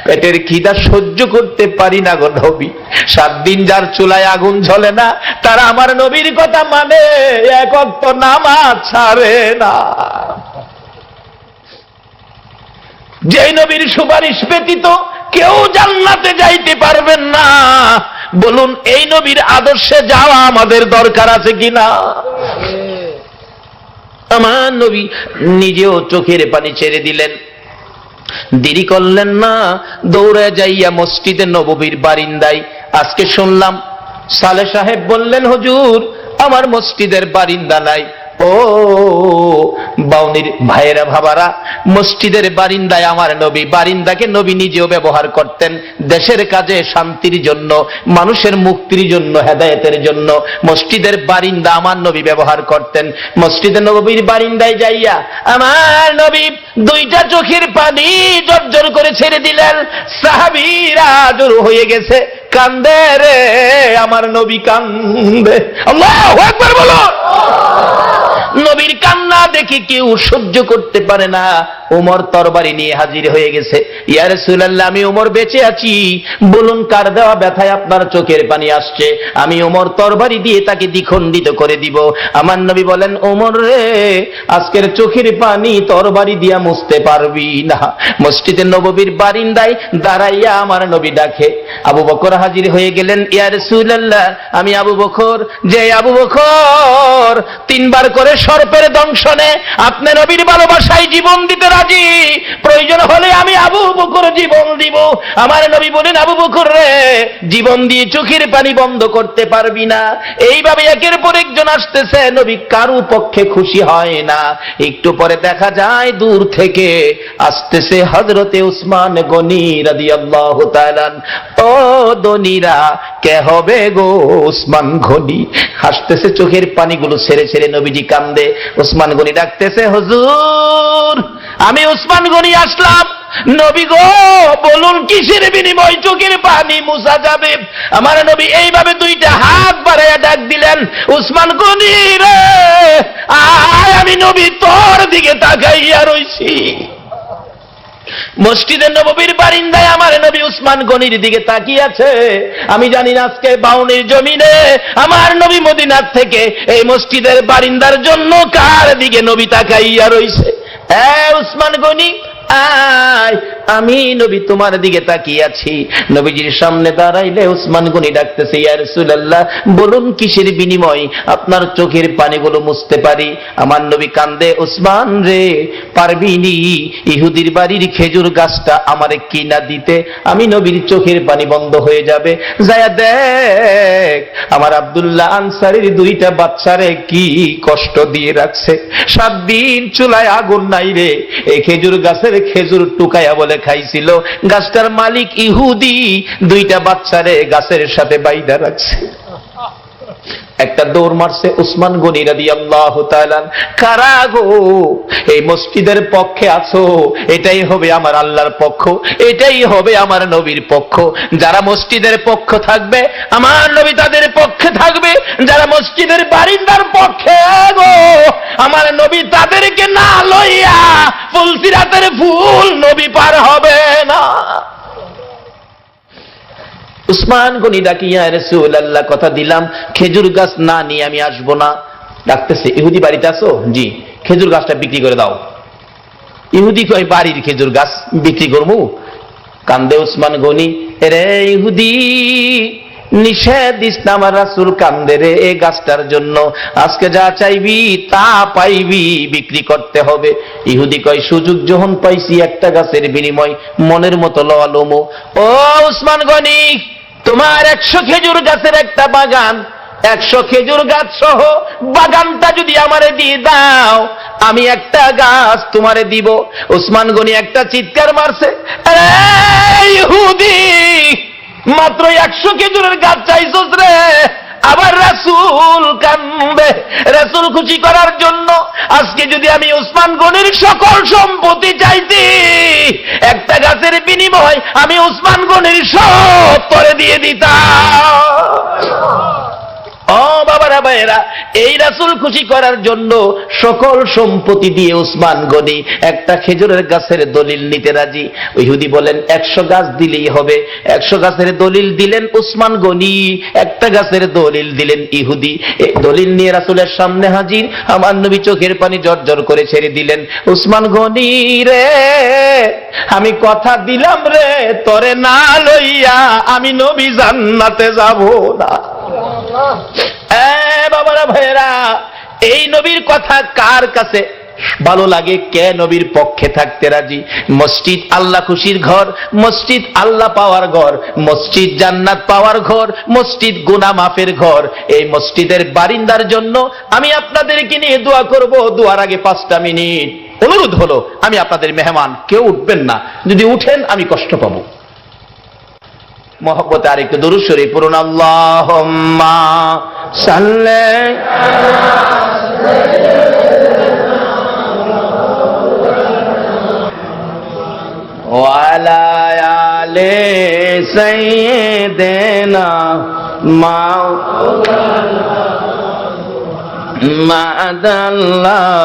পেটের খিদা সহ্য করতে পারি না গো নবী। 7 দিন যার চুলায় আগুন জ্বলে না, তারা আমার নবীর কথা মানে, এক ওয়াক্ত নামাজ ছাড়ে না। যেই নবীর সুপারিশ ব্যতীত কেউ জান্নাতে যাইতে পারবেন না, বলুন এই নবীর আদর্শে যাওয়া আমাদের দরকার আছে কিনা? আমার নবী নিজেও চোখের পানি ছেড়ে দিলেন, দেরি করলেন না, দৌড়ে যাইয়া মসজিদে নববীর বারিন্দায়। আজকে শুনলাম সালেহ সাহেব বললেন, হুজুর আমার মসজিদের বারিন্দা নাই। ও বাউনির ভাইয়েরা, ভাবারা, মসজিদের বারিন্দায় আমার নবী, বারিন্দাকে নবী নিজেও ব্যবহার করতেন দেশের কাজে, শান্তির জন্য, মানুষের মুক্তির জন্য, হেদায়েতের জন্য। মসজিদের বারিন্দা আমার নবী ব্যবহার করতেন। মসজিদে নববীর বারিন্দায় যাইয়া আমার নবী 2টা চোখের পানি জর্জর করে ছেড়ে দিলেন। সাহাবীরা জড়ো হয়ে গেছে, কান্দে রে আমার নবী কান্দে। আল্লাহু আকবার বলো। নবীর কান্না দেখে কেউ সহ্য করতে পারে না। ওমর তরবারি নিয়ে হাজির হয়ে গেছে। ইয়া রাসূলুল্লাহ, আমি ওমর বেঁচে আছি, বলুন কার দেওয়া ব্যথায় আপনার চোখের পানি আসছে, আমি ওমর তরবারি দিয়ে তাকে দ্বিখণ্ডিত করে দিব। আমার নবী বলেন, ওমর রে, আজকের চোখের পানি তরবারি দিয়া মুছতে পারবি না। মসজিদে নববীর বারিন্দায় দাঁড়াইয়া আমার নবী ডাকে। আবু বকর হাজির হয়ে গেলেন। ইয়া রাসূলুল্লাহ, আমি আবু বকর, যে আবু বকর 3 বার করে সর্পের দংশনে আপনি নবীর ভালোবাসায় জীবন দিতে রাজি, প্রয়োজন হলে আমি আবু বকর জীবন দিব। আমার নবী বলেন, আবু বকর রে, জীবন দিয়ে চোখের পানি বন্ধ করতে পারবি না। এইভাবে একের পর একজন আসতেছে, নবী কারো পক্ষে খুশি হয় না। একটু পরে দেখা যায় দূর থেকে আসতেছে হযরতে উসমান গনি রাদিয়াল্লাহু তাআলা। ও দনিরা, কে হবে গো উসমান গনি? হাসতেছে, চোখের পানিগুলো ছেড়ে ছেড়ে নবীজি কান্দে। উসমান গনি ডাকতেছে, হুজুর আমি উসমান গনি আসলাম। নবী গো, বলুন কিসের বিনিময় চোখের পানি মুছা যাবে? আমার নবী এইভাবে 2টা হাত বাড়াইয়া ডাক দিলেন, উসমান গনি রে, আয়, আমি নবী তোর দিকে তাকাইয়া রইছি। মসজিদে নববীর বারিন্দায় আমার নবী উসমান গনির দিকে তাকিয়ে আছে। আমি জানি না আজকে বাউনির জমিনে আমার নবী মদিনার থেকে এই মসজিদের বারিন্দার জন্য কার দিকে নবী তাকাইয়া রইছে। উসমান গনি আয়, আমি নবী তোমার দিকে তাকিয়ে আছি। নবীজির সামনে দাঁড়াইলে উসমান গনি ডাকতেছে, ইয়া রাসূলুল্লাহ, বলুন কিসের বিনিময় আপনার চোখের পানিগুলো মুছতে পারি? আমার নবী কান্দে, উসমান রে, পারবিনি ইহুদির বাড়ির খেজুর গাছটা আমারে কিনা দিতে? আমি নবীর চোখের পানি বন্ধ হয়ে যাবে। যায়া দেখ আমার আব্দুল্লাহ আনসারীর দুইটা বাচ্চারে কি কষ্ট দিয়ে রাখছে। 7 দিন চুলায় আগুন নাই রে, এই খেজুর গাছের খেজুর টুকায়া বলে খাইছিল। গাছটার মালিক ইহুদি, দুইটা বাচ্চারে গাছের সাথে বাইধা রাখছে। একটা দৌড় মারছে উসমান গনি রাদিয়াল্লাহু তাআলা। কারা গো এই মসজিদের পক্ষে আছো? এটাই হবে আমার আল্লাহর পক্ষ, এটাই হবে আমার নবীর পক্ষ। যারা মসজিদের পক্ষ থাকবে আমার নবী তাদের পক্ষে থাকবে, যারা মসজিদের বারিন্দার পক্ষে গো আমার নবী তাদেরকে না লইয়া ফুলসিরাতের ফুল নবী পার হবে না। উসমান গনি ডাকিয়া, রাসূলুল্লাহ কথা দিলাম খেজুর গাছ না নিয়ে আমি আসবো না। ডাকতেছে, ইহুদি বাড়িতে আছো? জি। খেজুর গাছটা বিক্রি করে দাও। ইহুদি কয়, বাড়ির খেজুর গাছ বিক্রি করবো? কান্দে উসমান গনি, রে ইহুদি নিষেধ দিস না, আমার রাসূল কান্দে রে এই গাছটার জন্য। আজকে যা চাইবি তা পাইবি, বিক্রি করতে হবে। ইহুদি কয়, সুযোগ যখন পাইছি একটা গাছের বিনিময় মনের মতো লওয়া লমো। ও উসমান গনি, তোমার 100 খেজুর গাছের একটা বাগান, 100 খেজুর গাছ সহ বাগানটা যদি আমারে দিয়ে দাও আমি একটা গাছ তোমারে দিব। উসমান গনি একটা চিৎকার মারছে, ইহুদি মাত্র 100 খেজুরের গাছ চাইছস রে? আবার রাসূল কান্দে। রাসূল খুশি করার জন্য আজকে যদি আমি উসমান গনির সকল সম্পত্তি চাইতি, একটা গাছের বিনিময় আমি উসমান গনির সব করে দিয়ে দিতাম। ও বাবারা ভাইয়েরা, এই রাসূল খুশি করার জন্য সকল সম্পত্তি দিয়ে উসমান গনি একটা খেজুরের গাছের দলিল নিতে রাজি। ইহুদি বলেন 100 গাছ দিলেই হবে। 100 গাছের দলিল দিলেন উসমান গনি, একটা গাছের দলিল দিলেন ইহুদি। এই দলিল নিয়ে রাসূলের সামনে হাজির। আমার নবী চোখের পানি জর্জর করে ছেড়ে দিলেন, উসমান গনি রে, আমি কথা দিলাম রে, তোরে না লইয়া আমি নবী জান্নাতে যাব না। বাবারা ভাইয়েরা, এই নবীর কথা কার কাছে ভালো লাগে? কে নবীর পক্ষে থাকতে রাজি? মসজিদ আল্লাহ খুশির ঘর, মসজিদ আল্লাহ পাওয়ার ঘর, মসজিদ জান্নাত পাওয়ার ঘর, মসজিদ গুনাহ মাফের ঘর। এই মসজিদের বারিন্দার জন্য আমি আপনাদেরকে নিয়ে দোয়া করব। দোয়ার আগে 5টা মিনিট অনুরোধ হলো, আমি আপনাদের মেহমান, কেউ উঠবেন না। যদি উঠেন আমি কষ্ট পাবো। মোহব্বতে আরেকটু দুরূদ শরীফ পড়ুন। আল্লাহুম্মা সাল্লি ওয়ালা আলি সাইয়্যিদিনা মা'আদাল্লাহুম্মা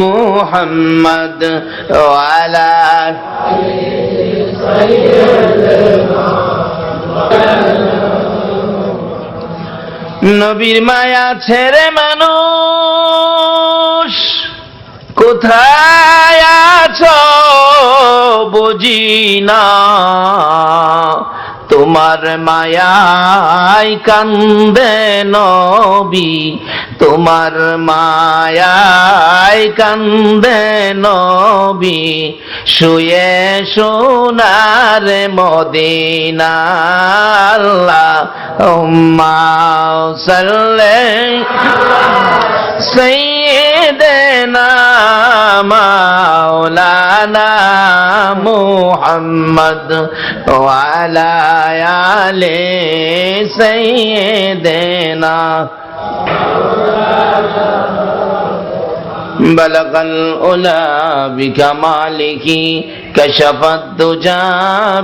মুহাম্মদ ওয়ালা নবীর মায়া ছেড়ে মানুষ কোথায় আছো বুঝি না, তোমার মায়ায় কান্দে নবী, তোমার মায়ায় কান্দে নবী, শুয়ে সোনার মদিনা। আল্লাহুম্মা সাল্লি সাইয়্যিদিনা মাওলানা মুহাম্মদ ওয়া আলা আলি সাইয়্যিদিনা বালাগাল উলা বিকামালিহি কাশাফাদ দুজা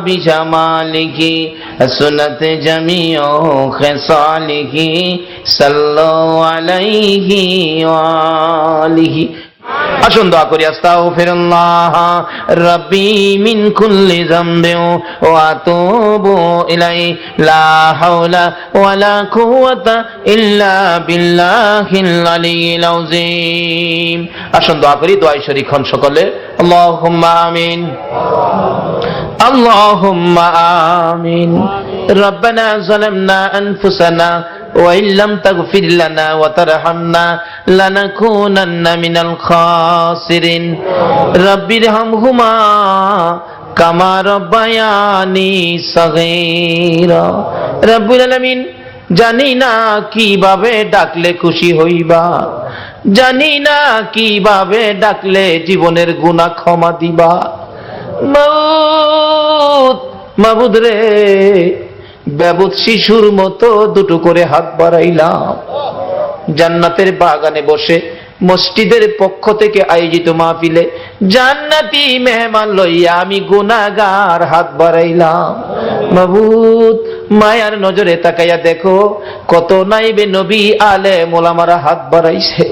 বিজামালিহি হাসনাত জামিউ খিসালিহি সাল্লাল্লাহু আলাইহি ওয়া আলিহি। আসুন দোয়া করি, আস্তাগফিরুল্লাহ রাব্বি মিন কুল্লি যামবিন ওয়া আতুবু ইলাইহি লা হাওলা ওয়ালা কুওয়াতা ইল্লা বিল্লাহিল আলিয়্যিল আযীম। আসুন দোয়া করি, দোয়ায় শরীক হন সকলে। আল্লাহুম্মা আমিন, আল্লাহুম্মা আমিন। রব্বানা যালামনা আনফুসানা وإن لم تغفر لنا وترحمنا لنكونن من الخاسرين رب ارحمهما كما ربياني صغيرا রব্বুল আলামিন, জানি না কিভাবে ডাকলে খুশি হইবা, জানি না কিভাবে ডাকলে জীবনের গুনাহ ক্ষমা দিবা। মাবুদ রে, বেবুদ শিশুর মতো দুটো করে হাত বাড়াইলাম, জান্নাতের বাগানে বসে মসজিদের পক্ষ থেকে আয়োজিত মাহফিলে জান্নাতি মেহমান লইয়া আমি গুনাহগার হাত বাড়াইলাম। মাবুদ, মায়ার নজরে তাকাইয়া দেখো কত নাইবে নবী আলেম ওলামারা হাত বাড়াইছে।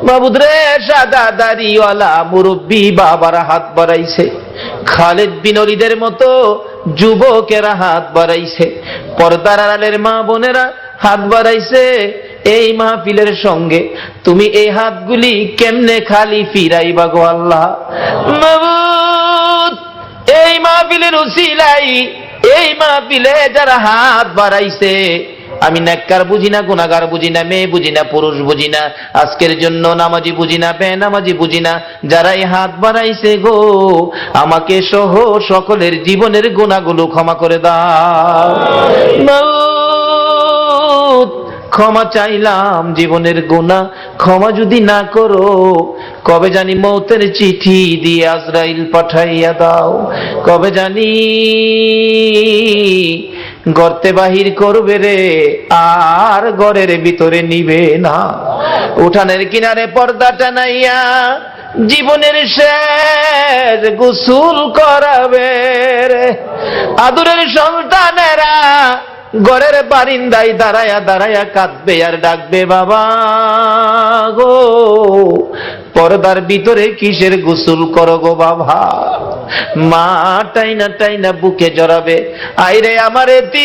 মাবুদ রে, সাদা দাড়িওয়ালা মুরব্বী বাবারা হাত বাড়াইছে, খালেদ বিন ওলীদের মতো যুবকেরা হাত বাড়াইছে, পর্দার আড়ালের মা বোনেরা হাত বাড়াইছে। এই মাহফিলের সঙ্গে তুমি এই হাতগুলি কেমনে খালি ফিরাইবা গো আল্লাহ? মাবুদ, এই মাহফিলের উসিলাই, এই মাহফিলে যারা হাত বাড়াইছে, আমি নেককার বুঝি না, গুনাহগার বুঝি না, মেয়ে বুঝি না, পুরুষ বুঝি না, আজকের জন্য নামাজি বুঝি না, বেনামাজি বুঝি না, যারা এই হাত বাড়াইছে গো, আমাকে সহ সকলের জীবনের গুনাহগুলো ক্ষমা করে দাও। মাওত, ক্ষমা চাইলাম, জীবনের গুনাহ ক্ষমা যদি না করো, কবে জানি মৌতের চিঠি দিয়ে আজরাইল পাঠাইয়া দাও, কবে জানি গর্তে বাহির করবে রে, আর ঘরের ভিতরে নিবে না, উঠানের কিনারে পর্দা টানাইয়া জীবনের শেষ গোসল করাবে রে। আদরের সন্তানেরা ঘরের বারিন্দায় দাঁড়ায়া দাঁড়ায়া কাঁদবে আর ডাকবে, বাবা গো, পর্দার ভিতরে কিসের গোসল করো গো বাবা? মা টাইনা টাইনা বুকে জড়াবে, আইরে আমার এতিম,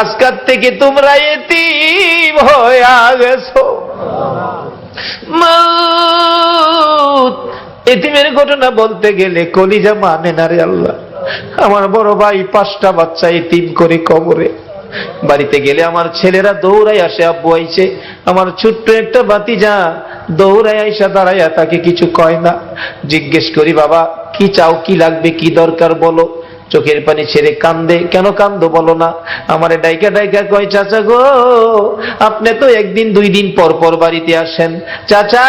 আজকাল থেকে তোমরা এতিম হয়ে গেছো। মাউত, এতিমের ঘটনা বলতে গেলে কলিজা মানে না রে আল্লাহ। আমার বড় ভাই 5টা বাচ্চা এতিম করে কবরে, বাড়িতে গেলে আমার ছেলেরা দৌড়াই আসে, আব্বু আইছে। আমার ছোট্ট একটা ভাতিজা দৌড়াই আইসা দাঁড়াইয়া, তাকে কিছু কয় না। জিজ্ঞেস করি, বাবা কি চাও, কি লাগবে, কি দরকার বলো? চোখের পানি ছেড়ে কান্দে। কেন কান্দো বলো না? আমারে ডাইকা ডাইকা কয়, চাচা গো, আপনি তো 1 দিন 2 দিন পর পর বাড়িতে আসেন, চাচা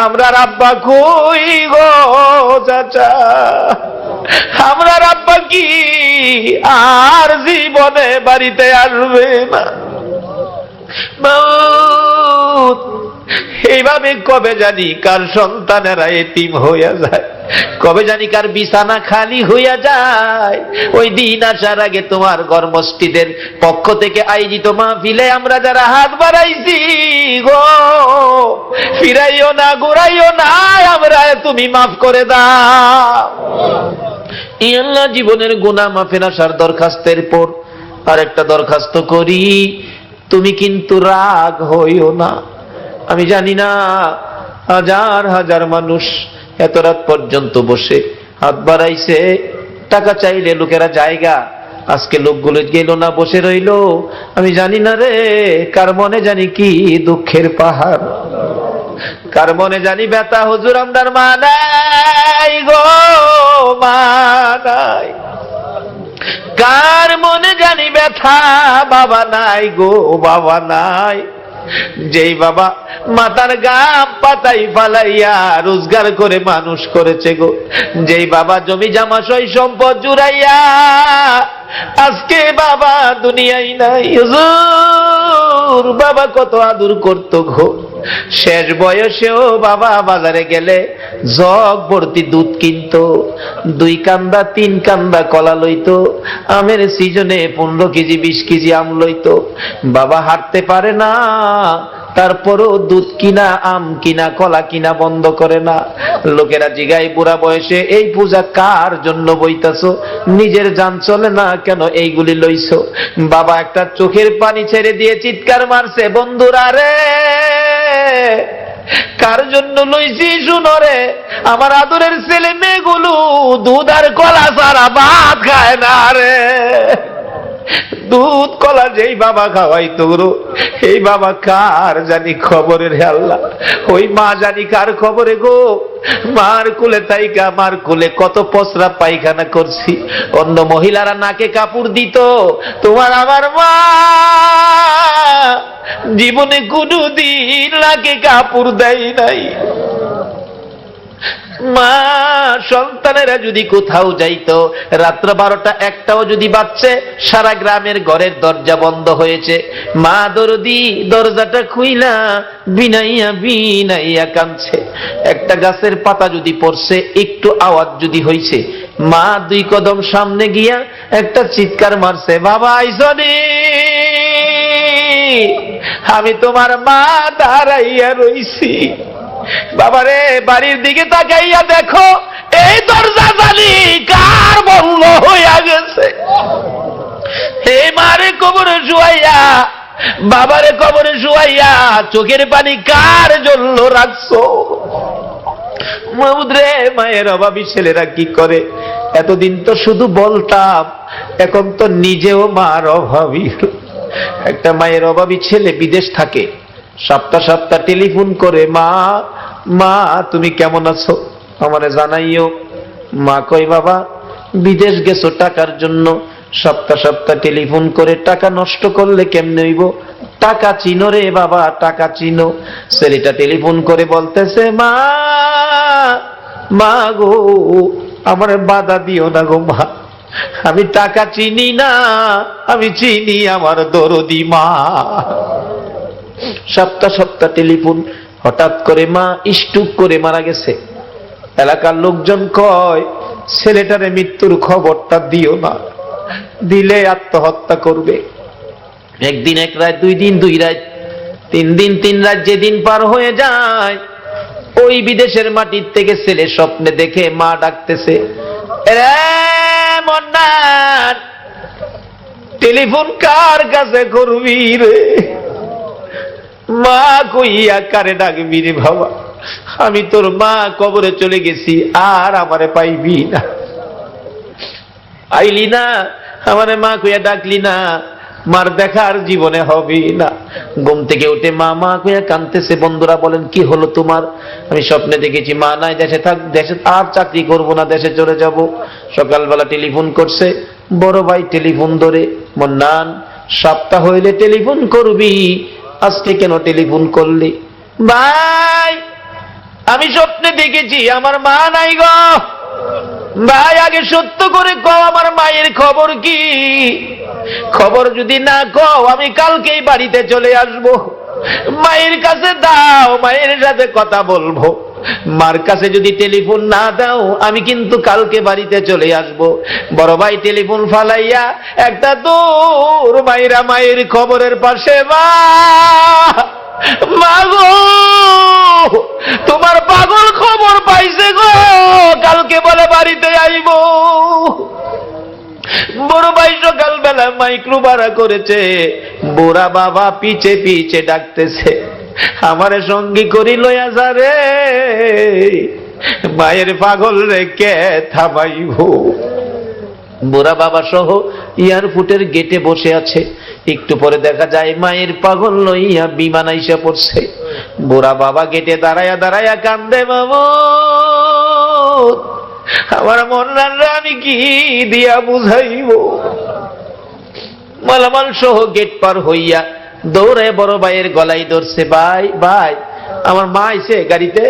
আমরা আব্বা কই গো? চাচা আমরা আব্বা কি আর জীবনে বাড়িতে আসবে না? এইভাবে কবে জানি কার সন্তানেরা এতিম হইয়া যায়, কবে জানি কার বিছানা খালি হইয়া যায়। ওই দিন আসার আগে তোমার ঘর মসজিদের পক্ষ থেকে আয়োজিত মাহফিলে আমরা যারা হাত বাড়াইছি গো, ফিরাইও না, ঘুরাইও না, আমরা তুমি মাফ করে দাও। ই আল্লাহ, জীবনের গুনাহ মাফের আসার দরখাস্তের পর আরেকটা দরখাস্ত করি, তুমি কিন্তু রাগ হইও না। আমি জানি না হাজার হাজার মানুষ এত রাত পর্যন্ত বসে হাত বাড়াইছে, টাকা চাইলে লোকেরা জায়গা, আজকে লোকগুলো গেল না, বসে রইল। আমি জানি না রে, কার মনে জানি কি দুঃখের পাহাড়, কার মনে জানি ব্যথা। হুজুর আমরার মা নাই গো, মা নাই। কার মনে জানি ব্যথা, বাবা নাই গো, বাবা নাই। যেই বাবা মাথার গাম পাতাই ফালাইয়া রোজগার করে মানুষ করেছে গো, যেই বাবা জমি জামা সই সম্পদ জুড়াইয়া আজকে বাবা দুনিয়ায় নাই। হুজুর, বাবা কত আদর করতো গো। শেষ বয়সেও বাবা বাজারে গেলে জগ ভর্তি দুধ কিনতো, 2 কান্দা 3 কান্দা কলা লইতো, আমের সিজনে 15 কেজি 20 কেজি আম লইতো। বাবা হাঁটতে পারে না, তারপরও দুধ কিনা, আম কিনা, কলা কিনা বন্ধ করে না। লোকেরা জিগায়, বুড়া বয়সে এই পূজা কার জন্য বইতাছো? নিজের জান চলে না কেন এইগুলি লইছো? বাবা একটা চোখের পানি ছেড়ে দিয়ে চিৎকার মারছে, বন্ধুরা রে, কার জন্য লইছি শুনো রে, আমার আদরের ছেলে মেয়েগুলো দুধ আর কলা ছাড়া ভাত খায় না রে। দুধ কলা যেই বাবা খাওয়াইতো গো, এই বাবা কার জানি খবরে রে আল্লাহ। ওই মা জানি কার খবরে গো। মার কুলে তাইকা, মার কুলে কত পসরা পায়খানা করছি, অন্য মহিলারা নাকে কাপড় দিত, তোমার আমার মা জীবনে কোনদিন নাকে কাপড় দেয় নাই। মা সন্তানেরা যদি কোথাও যাইতো, রাত্র 12টা 1টাও যদি বাজছে, সারা গ্রামের ঘরের দরজা বন্ধ হয়েছে, মা দরদি দরজাটা খুইলা বিনাইয়া বিনাইয়া কাঁদছে। একটা গাছের পাতা যদি পড়ছে, একটু আওয়াজ যদি হইছে, মা 2 কদম সামনে গিয়া একটা চিৎকার মারছে, বাবা আইসনি, আমি তোমার মা দাঁড়াইয়া রইছি। বাবারে, বাড়ির দিকে তাকাইয়া দেখো, এই দরজা জানি কার বন্ধ হইয়া গেছে। হে মারে কবরে শুয়াইয়া, বাবারে কবরে শুয়াইয়া চোখের পানি কার জন্য রাখছো? মাহুদ রে, মায়ের অভাবী ছেলেরা কি করে? এতদিন তো শুধু বলতাম, এখন তো নিজেও মার অভাবী। একটা মায়ের অভাবী ছেলে বিদেশ থাকে, সপ্তাহ সপ্তাহ টেলিফোন করে, মা মা তুমি কেমন আছো, আমারে জানাইও। মা কই, বাবা বিদেশ গেছো টাকার জন্য, সপ্তাহ সপ্তাহ টেলিফোন করে টাকা নষ্ট করলে কেমনে হইব? টাকা চিনো রে বাবা, টাকা চিনো। ছেলেটা টেলিফোন করে বলতেছে, মা মা গো, আমার বাধা দিও না গো মা, আমি টাকা চিনি না, আমি চিনি আমার দরদি মা। সপ্তাহ সপ্তাহ টেলিফোন, হঠাৎ করে মা স্ট্রোক করে মারা গেছে। এলাকার লোকজন কয়, ছেলেটারে মৃত্যুর খবরটা দিও না, দিলে আত্মহত্যা করবে। 1 দিন 1 রাত, 2 দিন 2 রাত, 3 দিন 3 রাত যেদিন পার হয়ে যায়, ওই বিদেশের মাটির থেকে ছেলে স্বপ্নে দেখে মা ডাকতেছে, রে মন্নান, টেলিফোন কার কাছে করবি রে? মা কইয়া কারে ডাকবি রে বাবা, আমি তোর মা কবরে চলে গেছি, আর আমারে পাইবি না। আইলি না, আমারে মা কইয়া ডাকলি না, মার দেখার জীবনে হবে না। ঘুম থেকে উঠে মা মা কইয়া কাঁদতেছে। বন্ধুরা বলেন, কি হলো তোমার? আমি স্বপ্নে দেখেছি মা নাই, দেশে থাক, দেশে আর চাকরি করব না, দেশে চলে যাব। সকালবেলা টেলিফোন করছে, বড় ভাই টেলিফোন ধরে, মন্নান সপ্তাহ হইলে টেলিফোন করবি, আজকে কেন টেলিফোন করলি? ভাই আমি স্বপ্নে দেখেছি আমার মা নাই গো। ভাই আগে সত্য করে কও, আমার মায়ের খবর কি? খবর যদি না কও, আমি কালকেই বাড়িতে চলে আসব। মায়ের কাছে দাও, মায়ের সাথে কথা বলবো। মার কাছে যদি টেলিফোন না দাও, আমি কিন্তু কালকে বাড়িতে চলে আসব। বড় ভাই টেলিফোন ফালাইয়া একটা দূর মায়েরা মায়ের খবরের পাশে, মা মা গো, তোমার পাগল খবর পাইছে গো, কালকে বলে বাড়িতে আইব। বড় ভাই সকালবেলা মাইক্রো ভাড়া করেছে, বুড়া বাবা পিছে পিছে ডাকতেছে, আমারে সঙ্গী করি লইয়া যা রে, মায়ের পাগল রে কে থামাইব। বুড়া বাবা সহ এয়ারপোর্টের গেটে বসে আছে। একটু পরে দেখা যায় মায়ের পাগল লইয়া বিমান আইসা পড়ছে। বুড়া বাবা গেটে দাঁড়ায়া দাঁড়ায়া কান্দে, মামুদ আমার মন্নানরে আমি কি দিয়া বুঝাইব? মালামাল সহ গেট পার হইয়া দৌড়ে বড় ভাইয়ের গলায় ধরছে, ভাই ভাই আমার মা আইছে গাড়িতে,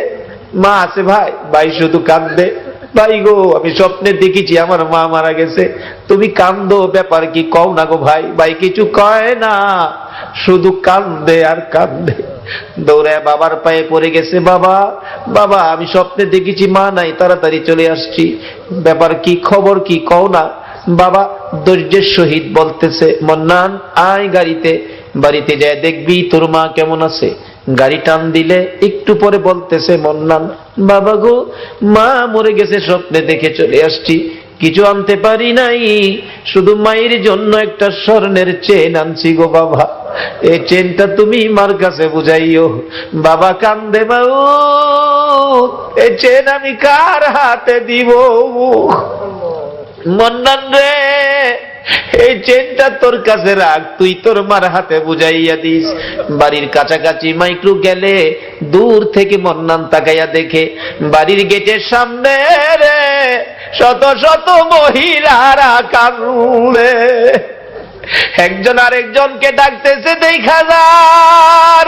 মা আছে ভাই। ভাই শুধু কান্দে, ভাই গো আমি স্বপ্নে দেখেছি আমার মা মারা গেছে, তুমি কান্দো, ব্যাপার কি কও না গো ভাই। ভাই কিছু কয় না, শুধু কান্দে আর কান্দে। দৌড়ায় বাবার পায়ে পড়ে গেছে, বাবা বাবা আমি স্বপ্নে দেখেছি মা নাই, তাড়াতাড়ি চলে আসছি, ব্যাপার কি, খবর কি কও না। বাবা ধৈর্যের সহিত বলতেছে, মন্নান আয় গাড়িতে, বাড়িতে যায় দেখবি তোর মা কেমন আছে। গাড়ি টান দিলে একটু পরে বলতেছে, মন্নান বাবা গো মা মরে গেছে, স্বপ্নে দেখে চলে আসছি, কিছু আনতে পারি নাই, শুধু মায়ের জন্য একটা স্বর্ণের চেন আনছি গো বাবা, এই চেনটা তুমি মার কাছে বুঝাইও। বাবা কান্দে, বাবু এই চেন আমি কার হাতে দিব। মন্নান রে এই চেনটা তোর কাছে রাখ, তুই তোর মার হাতে বুঝাইয়া দিস। বাড়ির কাছাকাছি মাইক্রো গেলে দূর থেকে মন্নান তাকাইয়া দেখে বাড়ির গেটের সামনে রে শত শত মহিলারা কান্দে, একজন আরেকজনকে ডাকতেছে, দেখা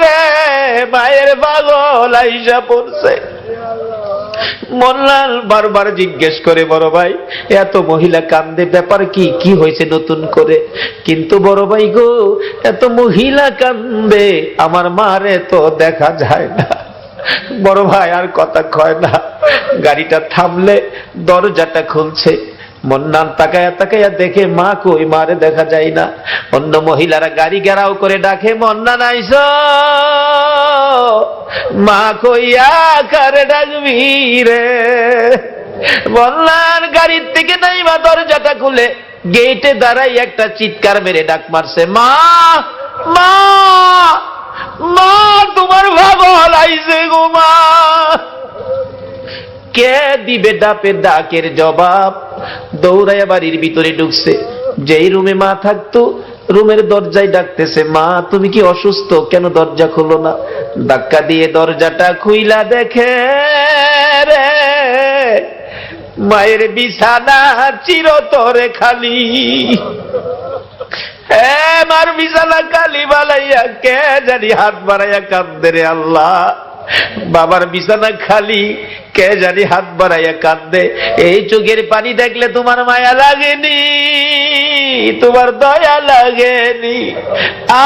রে মায়ের পাগল আইসা পড়ছে। মোল্লাল বারবার জিজ্ঞেস করে, বড় ভাই এত মহিলা কান্দে, ব্যাপার কি, কি হয়েছে নতুন করে। কিন্তু বড় ভাই গো এত মহিলা কান্দে, আমার মারে তো দেখা যায় না। বড় ভাই আর কথা কয় না, গাড়িটা থামলে দরজাটা খুলছে, মন্নান তাকায়া তাকায়া দেখে মা কই, মারে দেখা যায় না। অন্য মহিলারা গাড়ি ঘেরাও করে ডাকে, মন্নান আইসো, মা কইয়া কারে ডাকবি রে। মন্নান গাড়ির থেকে নাইবা দরজাটা খুলে গেটে দাঁড়াই একটা চিৎকার মেরে ডাক মারছে, মা মা মা তোমার পাগল আইছে গো মা। কে দিবে ডাপে ডাকের জবাব। দৌড়াইয়া বাড়ির ভিতরে ঢুকছে, যেই রুমে মা থাকতো রুমের দরজায় ডাকতেছে, মা তুমি কি অসুস্থ, কেন দরজা খুলো না। ধাক্কা দিয়ে দরজাটা খুইলা দেখে রে মায়ের বিছানা চিরতরে খালি। মার বিছানা খালি বালাইয়া কে জানি হাত বাড়াইয়া কান্দে রে আল্লাহ। বাবার বিছানা খালি, কে জানি হাত বাড়াইয়া কান্দে। এই চোখের পানি দেখলে তোমার মায়া লাগেনি, তোমার দয়া লাগেনি।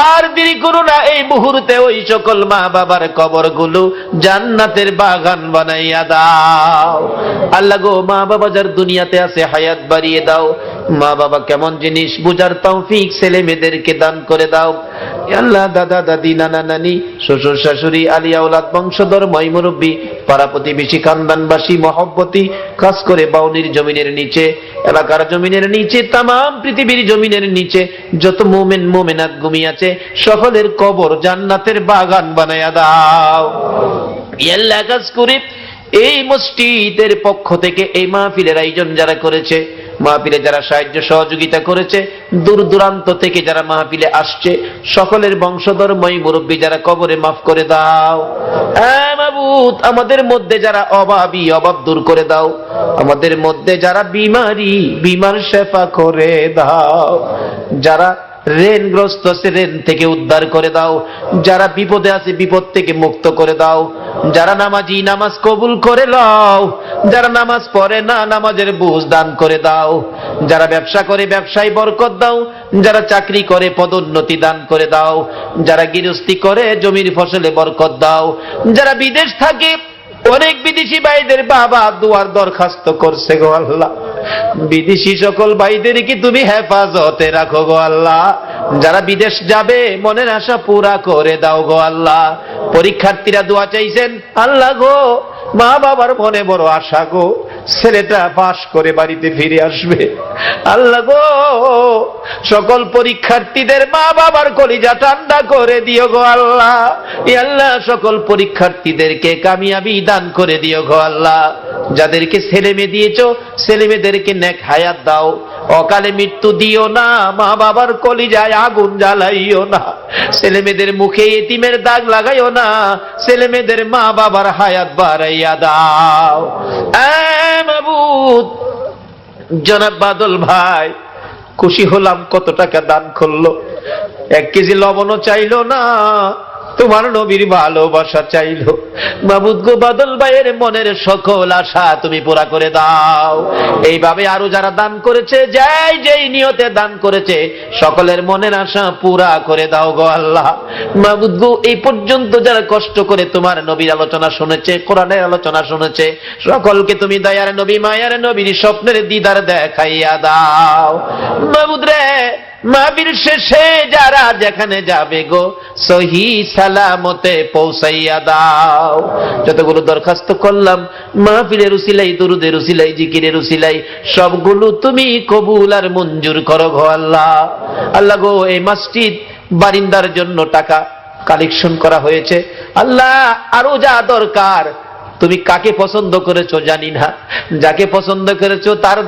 আর দেরি করো না, এই মুহূর্তে ওই সকল মা বাবার কবরগুলো জান্নাতের বাগান বানাইয়া দাও। আল্লাহ গো মা বাবা যার দুনিয়াতে আছে হায়াত বাড়িয়ে দাও। মা বাবা কেমন জিনিস বুঝার তৌফিক ছেলে মেয়েদেরকে দান করে দাও। আল্লাহ দাদা দাদি নানা নানি শ্বশুর শাশুড়ি আলিয়া ওলাদ বংশধর ময় মুরব্বী পাড়া প্রতিবেশী খানদানবাসী মহব্বতী, খাস করে বাউনির জমিনের নিচে, এলাকার জমিনের নিচে, তাম পৃথিবীর জমিনের নিচে যত মোমেন মোমেনাত ঘুমিয়ে আছে সকলের কবর জান্নাতের বাগান বানায়া দাও। আল্লাহ কাজ করে এই মসজিদের পক্ষ থেকে এই মাহফিলের আয়োজন যারা করেছে, মাহফিলে যারা সাহায্য সহযোগিতা করেছে, দূর দূরান্ত থেকে যারা মাহফিলে আসছে সকলের বংশধর মই মুরব্বী যারা কবরে মাফ করে দাও। হ্যাঁ মাবুদ আমাদের মধ্যে যারা অভাবী অভাব দূর করে দাও, আমাদের মধ্যে যারা বিমারি বিমার শেফা করে দাও, যারা ঋণগ্রস্ত আছে ঋণ থেকে উদ্ধার করে দাও, যারা বিপদে আছে বিপদ থেকে মুক্ত করে দাও, যারা নামাজি নামাজ কবুল করে লও, যারা নামাজ পড়ে না নামাজের বুঝ দান করে দাও, যারা ব্যবসা করে ব্যবসায় বরকত দাও, যারা চাকরি করে পদোন্নতি দান করে দাও, যারা গৃহস্থী করে জমির ফসলে বরকত দাও, যারা বিদেশ থাকে অনেক বিদেশি ভাইদের বাবা দুয়ার দরখাস্ত করছে গো আল্লাহ, বিদেশি সকল ভাইদেরকে তুমি হেফাজতে রাখো গো আল্লাহ। যারা বিদেশ যাবে মনের আশা পুরা করে দাও গো আল্লাহ। পরীক্ষার্থীরা দোয়া চাইছেন, আল্লাহ গো মা বাবার মনে বড় আশা গো, ছেলেটা পাশ করে বাড়িতে ফিরে আসবে। আল্লাহ গো সকল পরীক্ষার্থীদের মা বাবার কলিজা ঠান্ডা করে দিও গো আল্লাহ। আল্লাহ সকল পরীক্ষার্থীদেরকে কামিয়াবি দান করে দিও গো আল্লাহ। যাদেরকে ছেলে মেয়ে দিয়েছো ছেলে মেয়েদেরকে নেক হায়াত দাও, অকালে মৃত্যু দিও না, মা বাবার কলিজায় আগুন জ্বালাইও না, ছেলে মেয়েদের মুখে এতিমের দাগ লাগাইও না, ছেলে মেয়েদের মা বাবার হায়াত বাড়াইয়া দাও। মাবুদ জনাব বাদল ভাই খুশি হলাম, কত টাকা দান করলো, 1 কেজি লবণও চাইলো না, তোমার নবীর ভালোবাসা চাইলো। মাবুদ গো, বাদল ভাইয়ের মনের সকল আশা তুমি পুরা করে দাও। এইভাবে আরো যারা দান করেছে, যেই নিয়তে দান করেছে, সকলের মনের আশা পুরা করে দাও গো আল্লাহ। মাবুদ গো, এই পর্যন্ত যারা কষ্ট করে তোমার নবীর আলোচনা শুনেছে, কোরআনের আলোচনা শুনেছে, সকলকে তুমি দয়ার নবী, মায়ার নবীর স্বপ্নের দিদার দেখাইয়া দাও। মাবুদ রে, মাহফিল শেষে যারা যেখানে যাবে গো, সহি সালামতে পৌঁছাইয়া দাও। যতগুলো দরখাস্ত করলাম মাহফিলের উসিলাই, দুরুদের উসিলাই, জিকিরের উসিলাই, সবগুলো তুমি কবুল আর মঞ্জুর করো গো আল্লাহ। আল্লাহ গো, এই মসজিদ বারিন্দার জন্য টাকা কালেকশন করা হয়েছে, আল্লাহ আরো যা দরকার, তুমি কাকে পছন্দ করেছো জানি না, যাকে পছন্দ করেছো তার